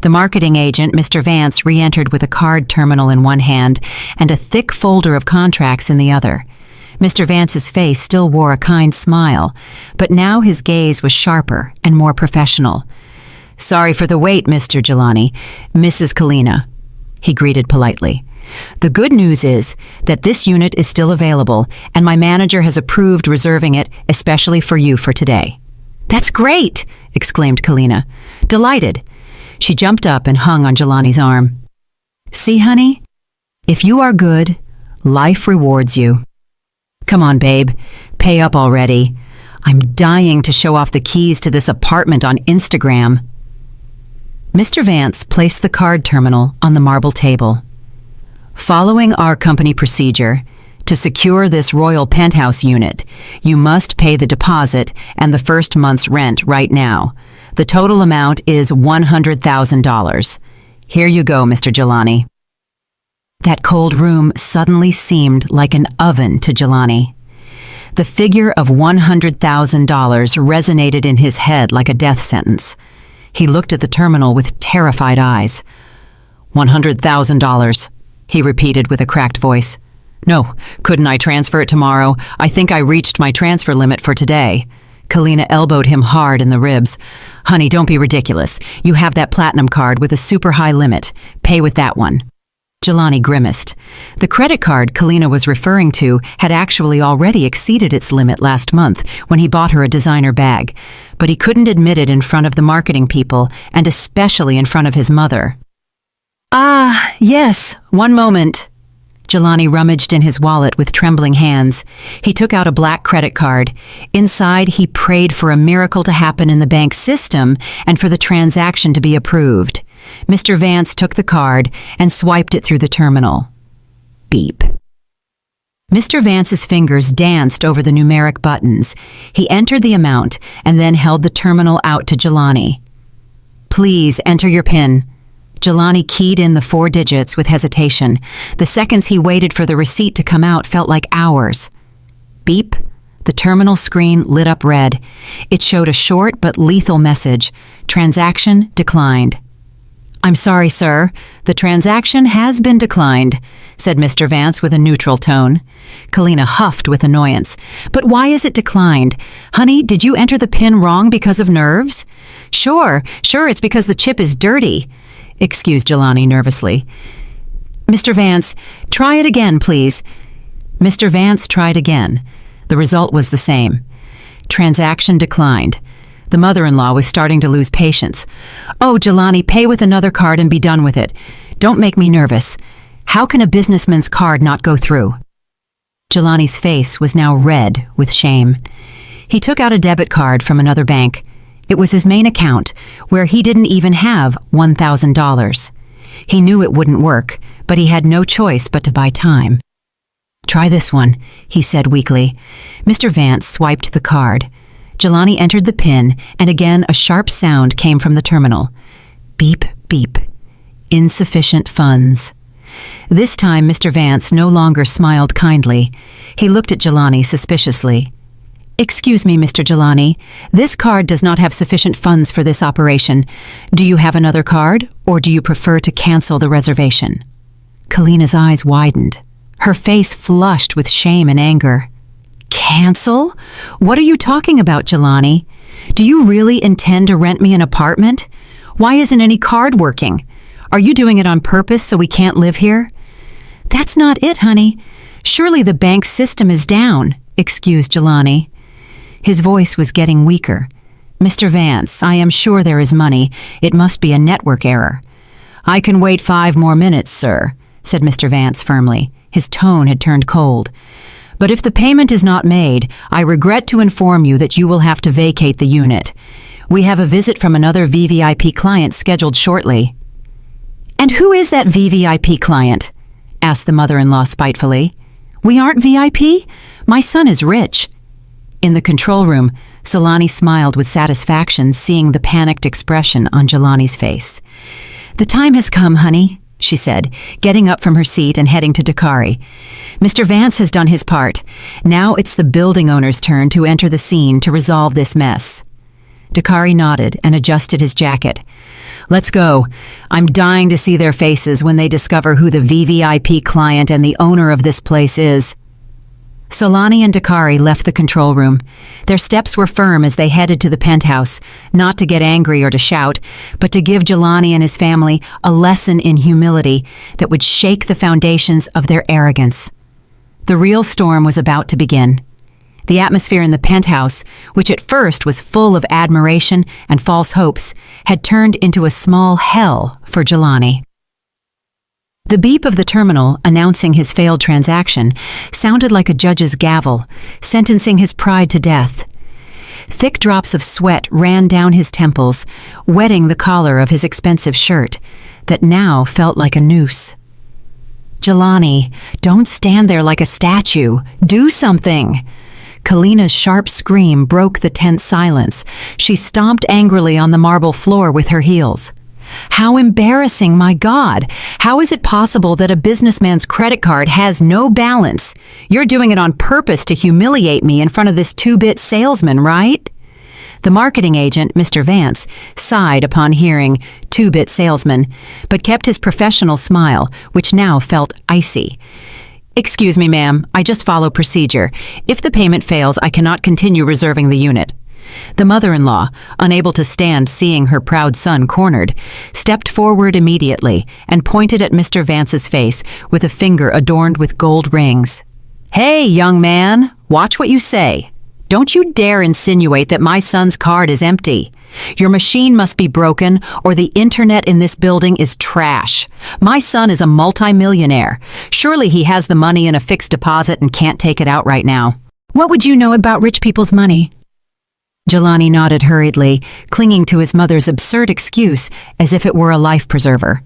The marketing agent, Mr. Vance, re-entered with a card terminal in one hand and a thick folder of contracts in the other. Mr. Vance's face still wore a kind smile, but now his gaze was sharper and more professional. Sorry for the wait, Mr. Jelani. Mrs. Kalina, he greeted politely. The good news is that this unit is still available, and my manager has approved reserving it especially for you for today. That's great, exclaimed Kalina. Delighted. She jumped up and hung on Jelani's arm. See, honey? If you are good, life rewards you. Come on, babe. Pay up already. I'm dying to show off the keys to this apartment on Instagram. Mr. Vance placed the card terminal on the marble table. Following our company procedure, to secure this royal penthouse unit, you must pay the deposit and the first month's rent right now. The total amount is $100,000. Here you go, Mr. Jelani. That cold room suddenly seemed like an oven to Jelani. The figure of $100,000 resonated in his head like a death sentence. He looked at the terminal with terrified eyes. $100,000, he repeated with a cracked voice. No, couldn't I transfer it tomorrow? I think I reached my transfer limit for today. Kalina elbowed him hard in the ribs. Honey, don't be ridiculous. You have that platinum card with a super high limit. Pay with that one. Jelani grimaced. The credit card Kalina was referring to had actually already exceeded its limit last month when he bought her a designer bag, but he couldn't admit it in front of the marketing people and especially in front of his mother. Ah, yes, one moment. Jelani rummaged in his wallet with trembling hands. He took out a black credit card. Inside, he prayed for a miracle to happen in the bank system and for the transaction to be approved. Mr. Vance took the card and swiped it through the terminal. Beep. Mr. Vance's fingers danced over the numeric buttons. He entered the amount and then held the terminal out to Jelani. Please enter your PIN. Jelani keyed in the 4 digits with hesitation. The seconds he waited for the receipt to come out felt like hours. Beep. The terminal screen lit up red. It showed a short but lethal message. Transaction declined. I'm sorry, sir. The transaction has been declined, said Mr. Vance with a neutral tone. Kalina huffed with annoyance. But why is it declined? Honey, did you enter the PIN wrong because of nerves? Sure, it's because the chip is dirty, excused Jelani nervously. Mr. Vance, try it again, please. Mr. Vance tried again. The result was the same. Transaction declined. The mother-in-law was starting to lose patience. Oh, Jelani, pay with another card and be done with it. Don't make me nervous. How can a businessman's card not go through? Jelani's face was now red with shame. He took out a debit card from another bank. It was his main account, where he didn't even have $1,000. He knew it wouldn't work, but he had no choice but to buy time. Try this one, he said weakly. Mr. Vance swiped the card. Jelani entered the PIN, and again a sharp sound came from the terminal. Beep, beep. Insufficient funds. This time Mr. Vance no longer smiled kindly. He looked at Jelani suspiciously. Excuse me, Mr. Jelani. This card does not have sufficient funds for this operation. Do you have another card, or do you prefer to cancel the reservation? Kalina's eyes widened. Her face flushed with shame and anger. Cancel? What are you talking about, Jelani? Do you really intend to rent me an apartment? Why isn't any card working? Are you doing it on purpose so we can't live here? That's not it, honey. Surely the bank system is down, excused Jelani. His voice was getting weaker. Mr. Vance, I am sure there is money. It must be a network error. I can wait 5 more minutes, sir, said Mr. Vance firmly. His tone had turned cold. But if the payment is not made, I regret to inform you that you will have to vacate the unit. We have a visit from another VVIP client scheduled shortly." "And who is that VVIP client?" asked the mother-in-law spitefully. "We aren't VIP? My son is rich." In the control room, Solani smiled with satisfaction, seeing the panicked expression on Jelani's face. "The time has come, honey," she said, getting up from her seat and heading to Dakari. "Mr. Vance has done his part. Now it's the building owner's turn to enter the scene to resolve this mess." Dakari nodded and adjusted his jacket. "Let's go. I'm dying to see their faces when they discover who the VVIP client and the owner of this place is." Solani and Dakari left the control room. Their steps were firm as they headed to the penthouse, not to get angry or to shout, but to give Jelani and his family a lesson in humility that would shake the foundations of their arrogance. The real storm was about to begin. The atmosphere in the penthouse, which at first was full of admiration and false hopes, had turned into a small hell for Jelani. The beep of the terminal announcing his failed transaction sounded like a judge's gavel, sentencing his pride to death. Thick drops of sweat ran down his temples, wetting the collar of his expensive shirt, that now felt like a noose. "Jelani, don't stand there like a statue. Do something!" Kalina's sharp scream broke the tense silence. She stomped angrily on the marble floor with her heels. "How embarrassing, my God! How is it possible that a businessman's credit card has no balance? You're doing it on purpose to humiliate me in front of this two-bit salesman, right?" The marketing agent, Mr. Vance, sighed upon hearing two-bit salesman, but kept his professional smile, which now felt icy. "Excuse me, ma'am, I just follow procedure. If the payment fails, I cannot continue reserving the unit." The mother-in-law, unable to stand seeing her proud son cornered, stepped forward immediately and pointed at Mr. Vance's face with a finger adorned with gold rings. "Hey, young man, watch what you say. Don't you dare insinuate that my son's card is empty. Your machine must be broken, or the internet in this building is trash. My son is a multimillionaire. Surely he has the money in a fixed deposit and can't take it out right now." "What would you know about rich people's money?" Jelani nodded hurriedly, clinging to his mother's absurd excuse as if it were a life preserver.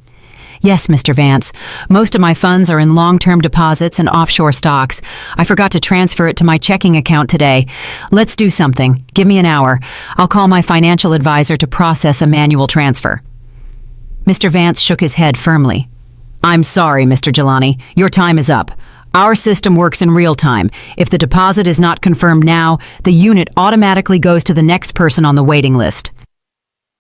"Yes, Mr. Vance. Most of my funds are in long-term deposits and offshore stocks. I forgot to transfer it to my checking account today. Let's do something. Give me an hour. I'll call my financial advisor to process a manual transfer." Mr. Vance shook his head firmly. "I'm sorry, Mr. Jelani. Your time is up. Our system works in real time. If the deposit is not confirmed now, the unit automatically goes to the next person on the waiting list."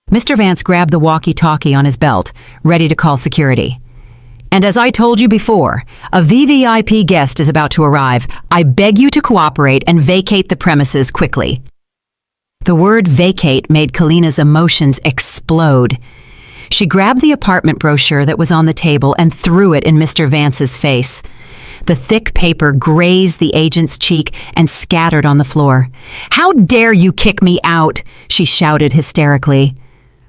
Mr. Vance grabbed the walkie-talkie on his belt, ready to call security. "And as I told you before, a VVIP guest is about to arrive. I beg you to cooperate and vacate the premises quickly." The word vacate made Kalina's emotions explode. She grabbed the apartment brochure that was on the table and threw it in Mr. Vance's face. The thick paper grazed the agent's cheek and scattered on the floor. "How dare you kick me out?" she shouted hysterically.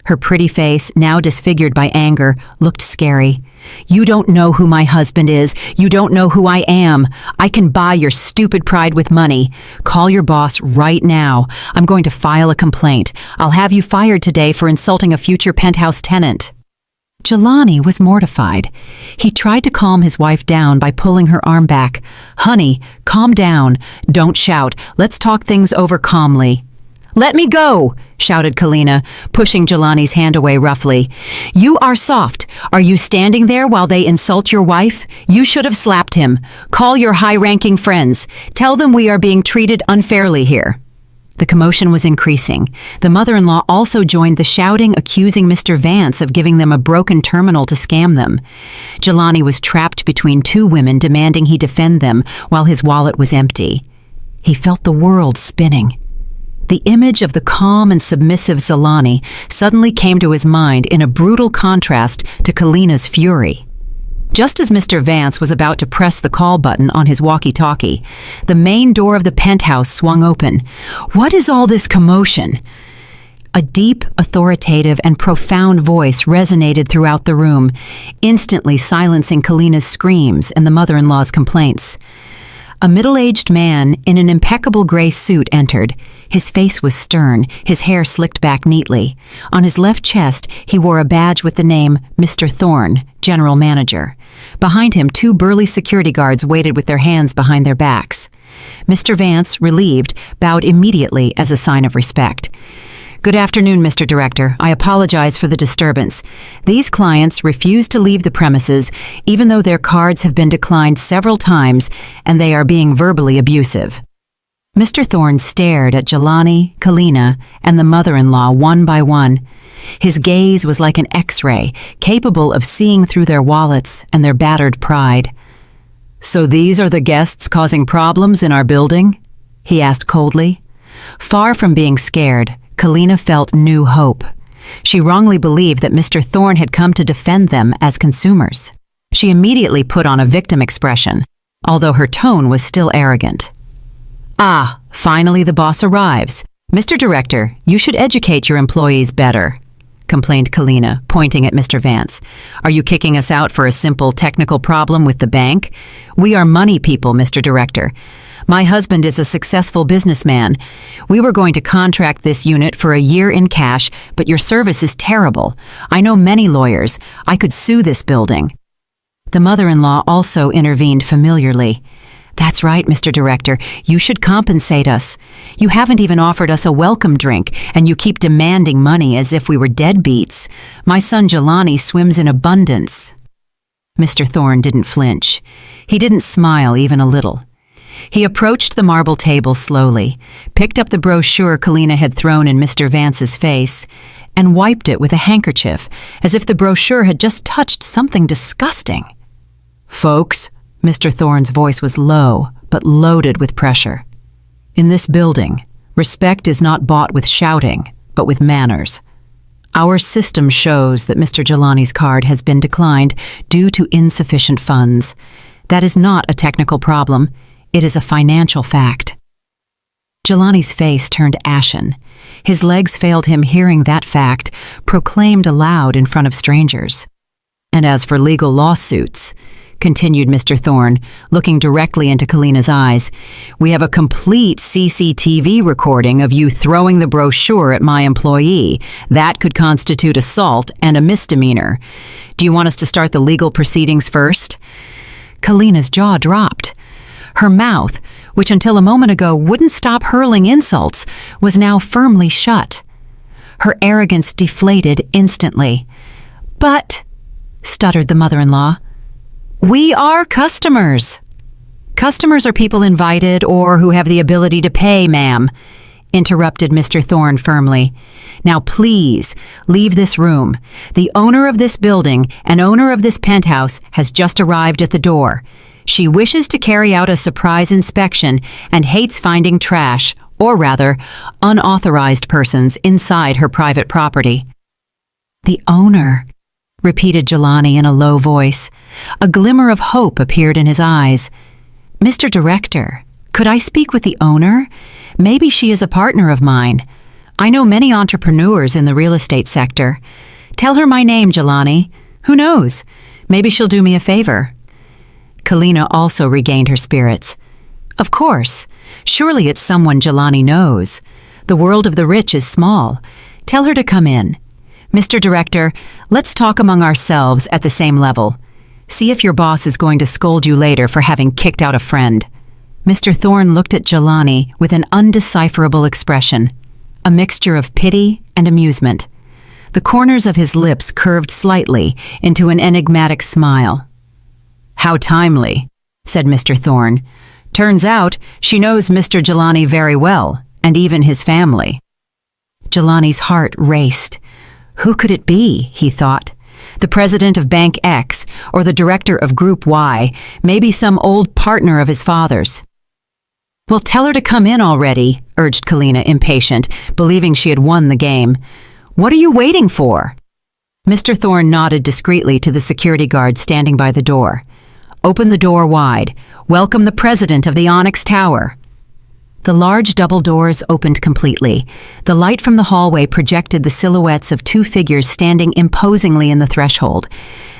Her pretty face, now disfigured by anger, looked scary. "You don't know who my husband is. You don't know who I am. I can buy your stupid pride with money. Call your boss right now. I'm going to file a complaint. I'll have you fired today for insulting a future penthouse tenant." Jelani was mortified. He tried to calm his wife down by pulling her arm back. "Honey, calm down. Don't shout. Let's talk things over calmly." "Let me go!" shouted Kalina, pushing Jelani's hand away roughly. "You are soft. Are you standing there while they insult your wife? You should have slapped him. Call your high-ranking friends. Tell them we are being treated unfairly here." The commotion was increasing. The mother-in-law also joined the shouting, accusing Mr. Vance of giving them a broken terminal to scam them. Jelani was trapped between two women demanding he defend them while his wallet was empty. He felt the world spinning. The image of the calm and submissive Jelani suddenly came to his mind in a brutal contrast to Kalina's fury. Just as Mr. Vance was about to press the call button on his walkie-talkie, the main door of the penthouse swung open. "What is all this commotion?" A deep, authoritative, and profound voice resonated throughout the room, instantly silencing Kalina's screams and the mother-in-law's complaints. A middle-aged man in an impeccable gray suit entered. His face was stern, his hair slicked back neatly. On his left chest, he wore a badge with the name Mr. Thorne, General Manager. Behind him, 2 burly security guards waited with their hands behind their backs. Mr. Vance, relieved, bowed immediately as a sign of respect. "Good afternoon, Mr. Director. I apologize for the disturbance. These clients refuse to leave the premises even though their cards have been declined several times and they are being verbally abusive." Mr. Thorne stared at Jelani, Kalina, and the mother-in-law one by one. His gaze was like an X-ray, capable of seeing through their wallets and their battered pride. "So these are the guests causing problems in our building?" he asked coldly. Far from being scared, Kalina felt new hope. She wrongly believed that Mr. Thorne had come to defend them as consumers. She immediately put on a victim expression, although her tone was still arrogant. "Ah, finally the boss arrives. Mr. Director, you should educate your employees better," complained Kalina, pointing at Mr. Vance. "Are you kicking us out for a simple technical problem with the bank? We are money people, Mr. Director. My husband is a successful businessman. We were going to contract this unit for a year in cash, but your service is terrible. I know many lawyers. I could sue this building." The mother-in-law also intervened familiarly. "That's right, Mr. Director. You should compensate us. You haven't even offered us a welcome drink, and you keep demanding money as if we were deadbeats. My son Jelani swims in abundance." Mr. Thorne didn't flinch. He didn't smile even a little. He approached the marble table slowly, picked up the brochure Kalina had thrown in Mr. Vance's face, and wiped it with a handkerchief, as if the brochure had just touched something disgusting. "Folks," Mr. Thorne's voice was low, but loaded with pressure. "In this building, respect is not bought with shouting, but with manners. Our system shows that Mr. Jelani's card has been declined due to insufficient funds. That is not a technical problem. It is a financial fact." Jelani's face turned ashen. His legs failed him hearing that fact proclaimed aloud in front of strangers. "And as for legal lawsuits," continued Mr. Thorne, looking directly into Kalina's eyes, "we have a complete CCTV recording of you throwing the brochure at my employee. That could constitute assault and a misdemeanor. Do you want us to start the legal proceedings first?" Kalina's jaw dropped. Her mouth, which until a moment ago wouldn't stop hurling insults, was now firmly shut. Her arrogance deflated instantly. "But," stuttered the mother-in-law, "we are customers." "Customers are people invited or who have the ability to pay, ma'am," interrupted Mr. Thorne firmly. "Now please, leave this room. The owner of this building and owner of this penthouse has just arrived at the door. She wishes to carry out a surprise inspection and hates finding trash, or rather, unauthorized persons inside her private property." "The owner," repeated Jelani in a low voice. A glimmer of hope appeared in his eyes. "Mr. Director, could I speak with the owner? Maybe she is a partner of mine. I know many entrepreneurs in the real estate sector. Tell her my name, Jelani. Who knows? Maybe she'll do me a favor." Kalina also regained her spirits. "Of course. Surely it's someone Jelani knows. The world of the rich is small. Tell her to come in. Mr. Director, let's talk among ourselves at the same level. See if your boss is going to scold you later for having kicked out a friend." Mr. Thorne looked at Jelani with an undecipherable expression, a mixture of pity and amusement. The corners of his lips curved slightly into an enigmatic smile. "How timely," said Mr. Thorne. "Turns out she knows Mr. Jelani very well, and even his family." Jelani's heart raced. Who could it be, he thought? The president of Bank X or the director of Group Y, maybe some old partner of his father's. "Well, tell her to come in already," urged Kalina, impatient, believing she had won the game. "What are you waiting for?" Mr. Thorne nodded discreetly to the security guard standing by the door. "Open the door wide. Welcome the president of the Onyx Tower." The large double doors opened completely. The light from the hallway projected the silhouettes of two figures standing imposingly in the threshold.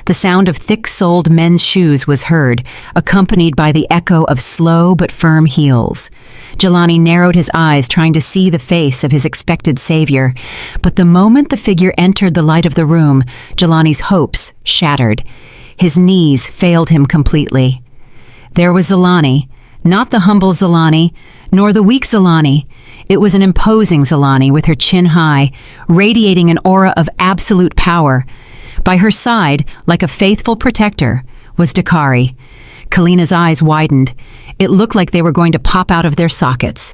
The sound of thick-soled men's shoes was heard, accompanied by the echo of slow but firm heels. Jelani narrowed his eyes, trying to see the face of his expected savior. But the moment the figure entered the light of the room, Jelani's hopes shattered. His knees failed him completely. There was Zelani, not the humble Zelani, nor the weak Zelani. It was an imposing Zelani with her chin high, radiating an aura of absolute power. By her side, like a faithful protector, was Dakari. Kalina's eyes widened. It looked like they were going to pop out of their sockets.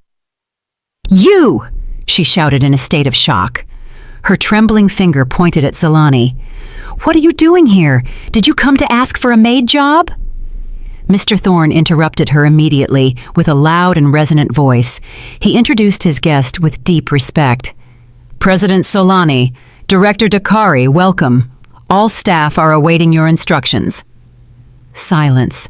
"You!" she shouted in a state of shock. Her trembling finger pointed at Zelani. "What are you doing here? Did you come to ask for a maid job?" Mr. Thorne interrupted her immediately with a loud and resonant voice. He introduced his guest with deep respect. "President Solani, Director Dakari, welcome. All staff are awaiting your instructions." Silence.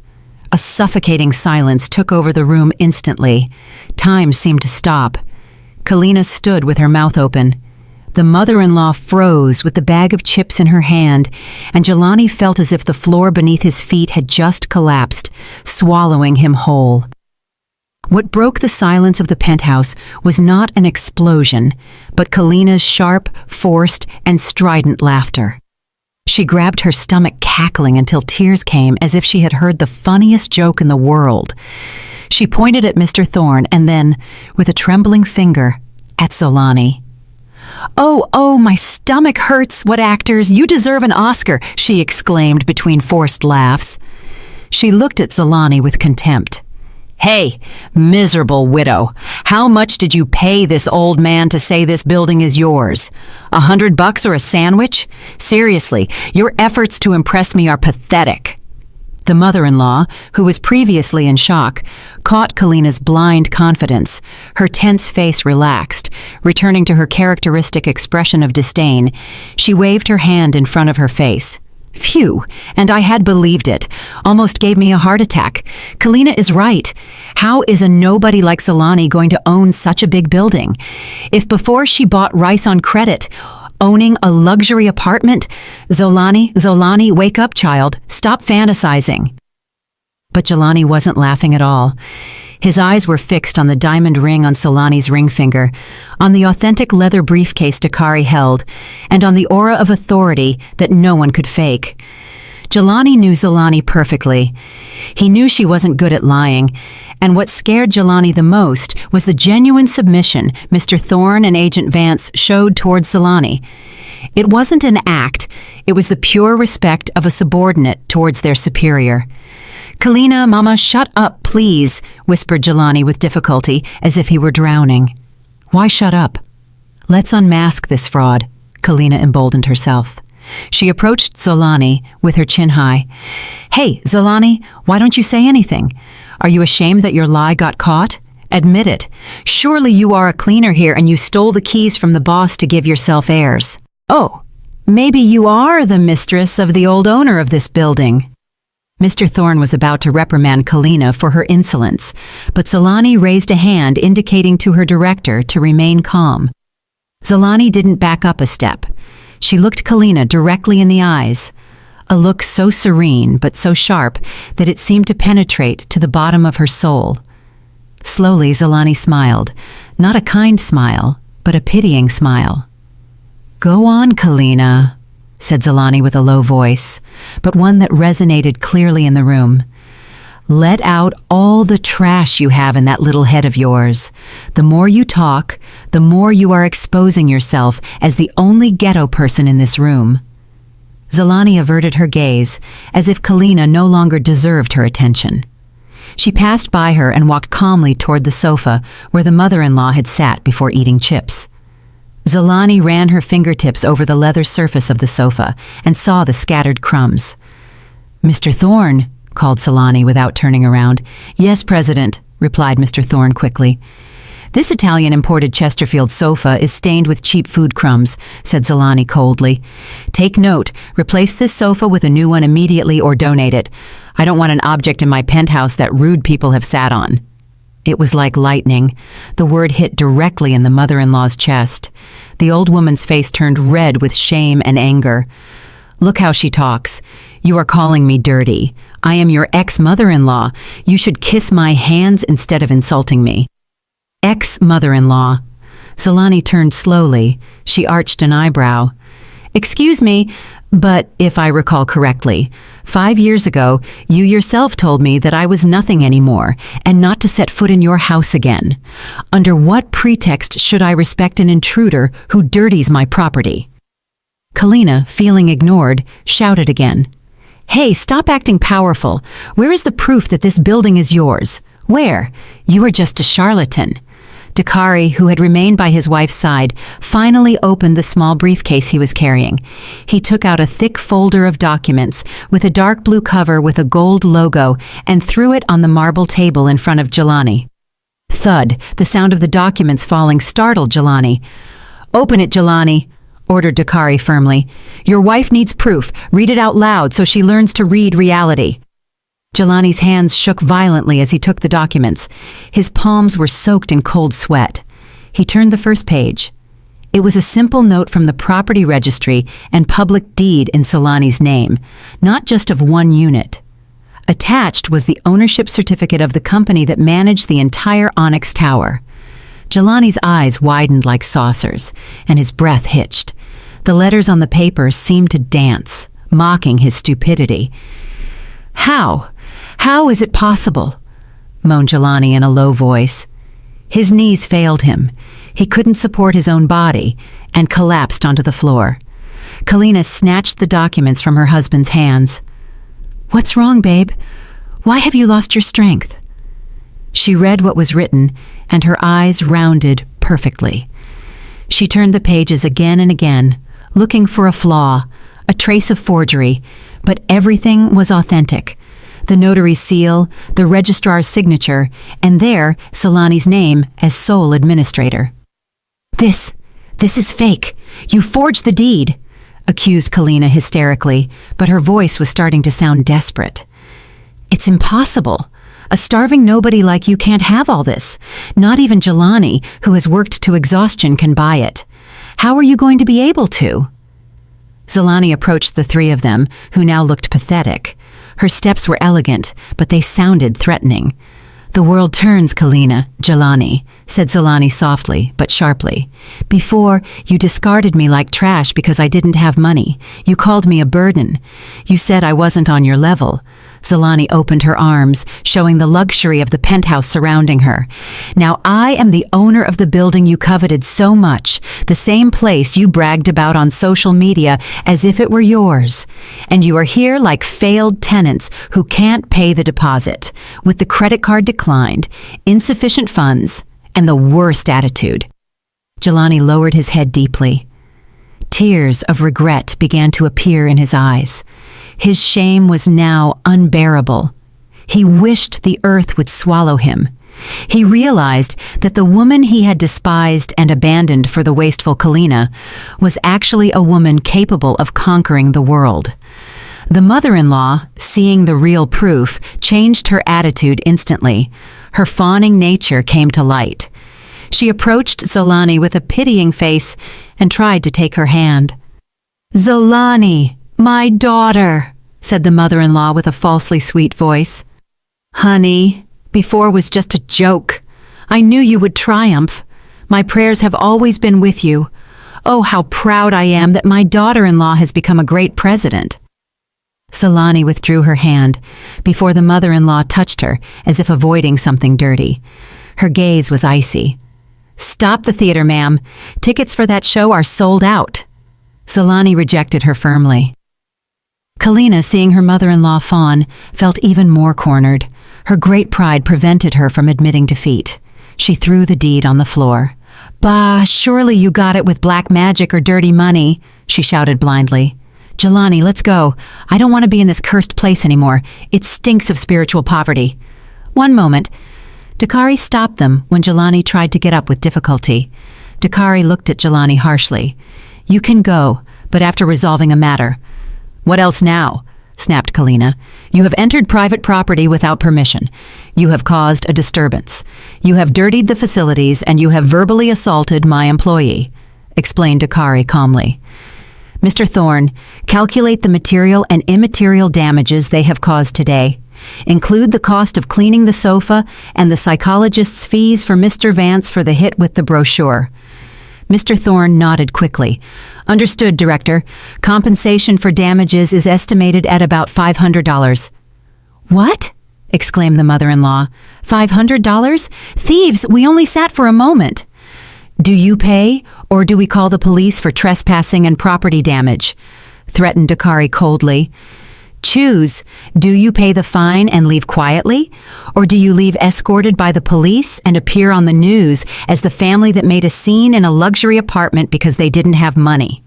A suffocating silence took over the room instantly. Time seemed to stop. Kalina stood with her mouth open. The mother-in-law froze with the bag of chips in her hand, and Jelani felt as if the floor beneath his feet had just collapsed, swallowing him whole. What broke the silence of the penthouse was not an explosion, but Kalina's sharp, forced, and strident laughter. She grabbed her stomach, cackling until tears came, as if she had heard the funniest joke in the world. She pointed at Mr. Thorne and then, with a trembling finger, at Zelani. Oh, my stomach hurts. What actors! You deserve an Oscar," she exclaimed between forced laughs. She looked at Zelani with contempt. "Hey, miserable widow, how much did you pay this old man to say this building is yours? $100 or a sandwich? Seriously, your efforts to impress me are pathetic." The mother-in-law, who was previously in shock, caught Kalina's blind confidence. Her tense face relaxed, returning to her characteristic expression of disdain. She waved her hand in front of her face. "Phew, and I had believed it. Almost gave me a heart attack. Kalina is right. How is a nobody like Zelani going to own such a big building? If before she bought rice on credit, owning a luxury apartment, Zelani, wake up, child. Stop fantasizing." But Jelani wasn't laughing at all. His eyes were fixed on the diamond ring on Zelani's ring finger, on the authentic leather briefcase Dakari held, and on the aura of authority that no one could fake. Jelani knew Zelani perfectly. He knew she wasn't good at lying, and what scared Jelani the most was the genuine submission Mr. Thorne and Agent Vance showed towards Zelani. It wasn't an act, it was the pure respect of a subordinate towards their superior. "Kalina, Mama, shut up, please," whispered Jelani with difficulty, as if he were drowning. "Why shut up? Let's unmask this fraud," Kalina emboldened herself. She approached Zelani with her chin high. "Hey, Zelani, why don't you say anything? Are you ashamed that your lie got caught? Admit it. Surely you are a cleaner here and you stole the keys from the boss to give yourself airs. Oh, maybe you are the mistress of the old owner of this building." Mr. Thorne was about to reprimand Kalina for her insolence, but Zelani raised a hand indicating to her director to remain calm. Zelani didn't back up a step. She looked Kalina directly in the eyes, a look so serene but so sharp that it seemed to penetrate to the bottom of her soul. Slowly, Zelani smiled, not a kind smile, but a pitying smile. "Go on, Kalina," said Zelani with a low voice, but one that resonated clearly in the room. "Let out all the trash you have in that little head of yours. The more you talk, the more you are exposing yourself as the only ghetto person in this room." Zelani averted her gaze, as if Kalina no longer deserved her attention. She passed by her and walked calmly toward the sofa where the mother-in-law had sat before eating chips. Zelani ran her fingertips over the leather surface of the sofa and saw the scattered crumbs. "Mr. Thorne," called Zelani without turning around. "Yes, President," replied Mr. Thorne quickly. "This Italian-imported Chesterfield sofa is stained with cheap food crumbs," said Zelani coldly. "Take note, replace this sofa with a new one immediately or donate it. I don't want an object in my penthouse that rude people have sat on." It was like lightning. The word hit directly in the mother-in-law's chest. The old woman's face turned red with shame and anger. Look how she talks. You are calling me dirty. I am your ex-mother-in-law. You should kiss my hands instead of insulting me. Ex-mother-in-law. Zolani turned slowly. She arched an eyebrow. Excuse me, but if I recall correctly, 5 years ago, you yourself told me that I was nothing anymore and not to set foot in your house again. Under what pretext should I respect an intruder who dirties my property? Kalina, feeling ignored, shouted again. Hey, stop acting powerful. Where is the proof that this building is yours? Where? You are just a charlatan. Dakari, who had remained by his wife's side, finally opened the small briefcase he was carrying. He took out a thick folder of documents with a dark blue cover with a gold logo and threw it on the marble table in front of Jelani. Thud, the sound of the documents falling startled Jelani. Open it, Jelani, ordered Dakari firmly. Your wife needs proof. Read it out loud so she learns to read reality. Jelani's hands shook violently as he took the documents. His palms were soaked in cold sweat. He turned the first page. It was a simple note from the property registry and public deed in Solani's name, not just of one unit. Attached was the ownership certificate of the company that managed the entire Onyx Tower. Jelani's eyes widened like saucers, and his breath hitched. The letters on the paper seemed to dance, mocking his stupidity. How? How is it possible? Moaned Jelani in a low voice. His knees failed him. He couldn't support his own body and collapsed onto the floor. Kalina snatched the documents from her husband's hands. What's wrong, babe? Why have you lost your strength? She read what was written, and her eyes rounded perfectly. She turned the pages again and again, looking for a flaw, a trace of forgery, but everything was authentic. The notary's seal, the registrar's signature, and there, Solani's name as sole administrator. This is fake. You forged the deed, accused Kalina hysterically, but her voice was starting to sound desperate. It's impossible. A starving nobody like you can't have all this. Not even Jelani, who has worked to exhaustion, can buy it. How are you going to be able to? Zolani approached the three of them, who now looked pathetic. Her steps were elegant, but they sounded threatening. The world turns, Kalina, Jelani, said Zolani softly, but sharply. Before, you discarded me like trash because I didn't have money. You called me a burden. You said I wasn't on your level. Zolani opened her arms, showing the luxury of the penthouse surrounding her. Now I am the owner of the building you coveted so much, the same place you bragged about on social media as if it were yours. And you are here like failed tenants who can't pay the deposit, with the credit card declined, insufficient funds, and the worst attitude. Jelani lowered his head deeply. Tears of regret began to appear in his eyes. His shame was now unbearable. He wished the earth would swallow him. He realized that the woman he had despised and abandoned for the wasteful Kalina was actually a woman capable of conquering the world. The mother-in-law, seeing the real proof, changed her attitude instantly. Her fawning nature came to light. She approached Zolani with a pitying face and tried to take her hand. Zolani, my daughter, said the mother-in-law with a falsely sweet voice. Honey, before was just a joke. I knew you would triumph. My prayers have always been with you. Oh, how proud I am that my daughter-in-law has become a great president. Zolani withdrew her hand before the mother-in-law touched her as if avoiding something dirty. Her gaze was icy. Stop the theater, ma'am. Tickets for that show are sold out. Zolani rejected her firmly. Kalina, seeing her mother-in-law fawn, felt even more cornered. Her great pride prevented her from admitting defeat. She threw the deed on the floor. Bah, surely you got it with black magic or dirty money, she shouted blindly. Jelani, let's go. I don't want to be in this cursed place anymore. It stinks of spiritual poverty. One moment. Dakari stopped them when Jelani tried to get up with difficulty. Dakari looked at Jelani harshly. You can go, but after resolving a matter. What else now? snapped Kalina. "You have entered private property without permission. You have caused a disturbance. You have dirtied the facilities and you have verbally assaulted my employee," explained Dakari calmly. "Mr. Thorne, calculate the material and immaterial damages they have caused today. Include the cost of cleaning the sofa and the psychologist's fees for Mr. Vance for the hit with the brochure." Mr. Thorne nodded quickly. "Understood, Director. Compensation for damages is estimated at about $500. "What?" exclaimed the mother-in-law. "$500? Thieves, we only sat for a moment." "Do you pay, or do we call the police for trespassing and property damage?" threatened Dakari coldly. "Choose. Do you pay the fine and leave quietly? Or do you leave escorted by the police and appear on the news as the family that made a scene in a luxury apartment because they didn't have money?"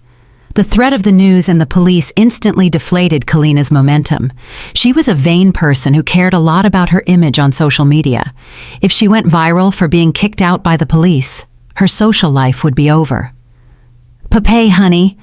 The threat of the news and the police instantly deflated Kalina's momentum. She was a vain person who cared a lot about her image on social media. If she went viral for being kicked out by the police, her social life would be over. "Papay, honey,"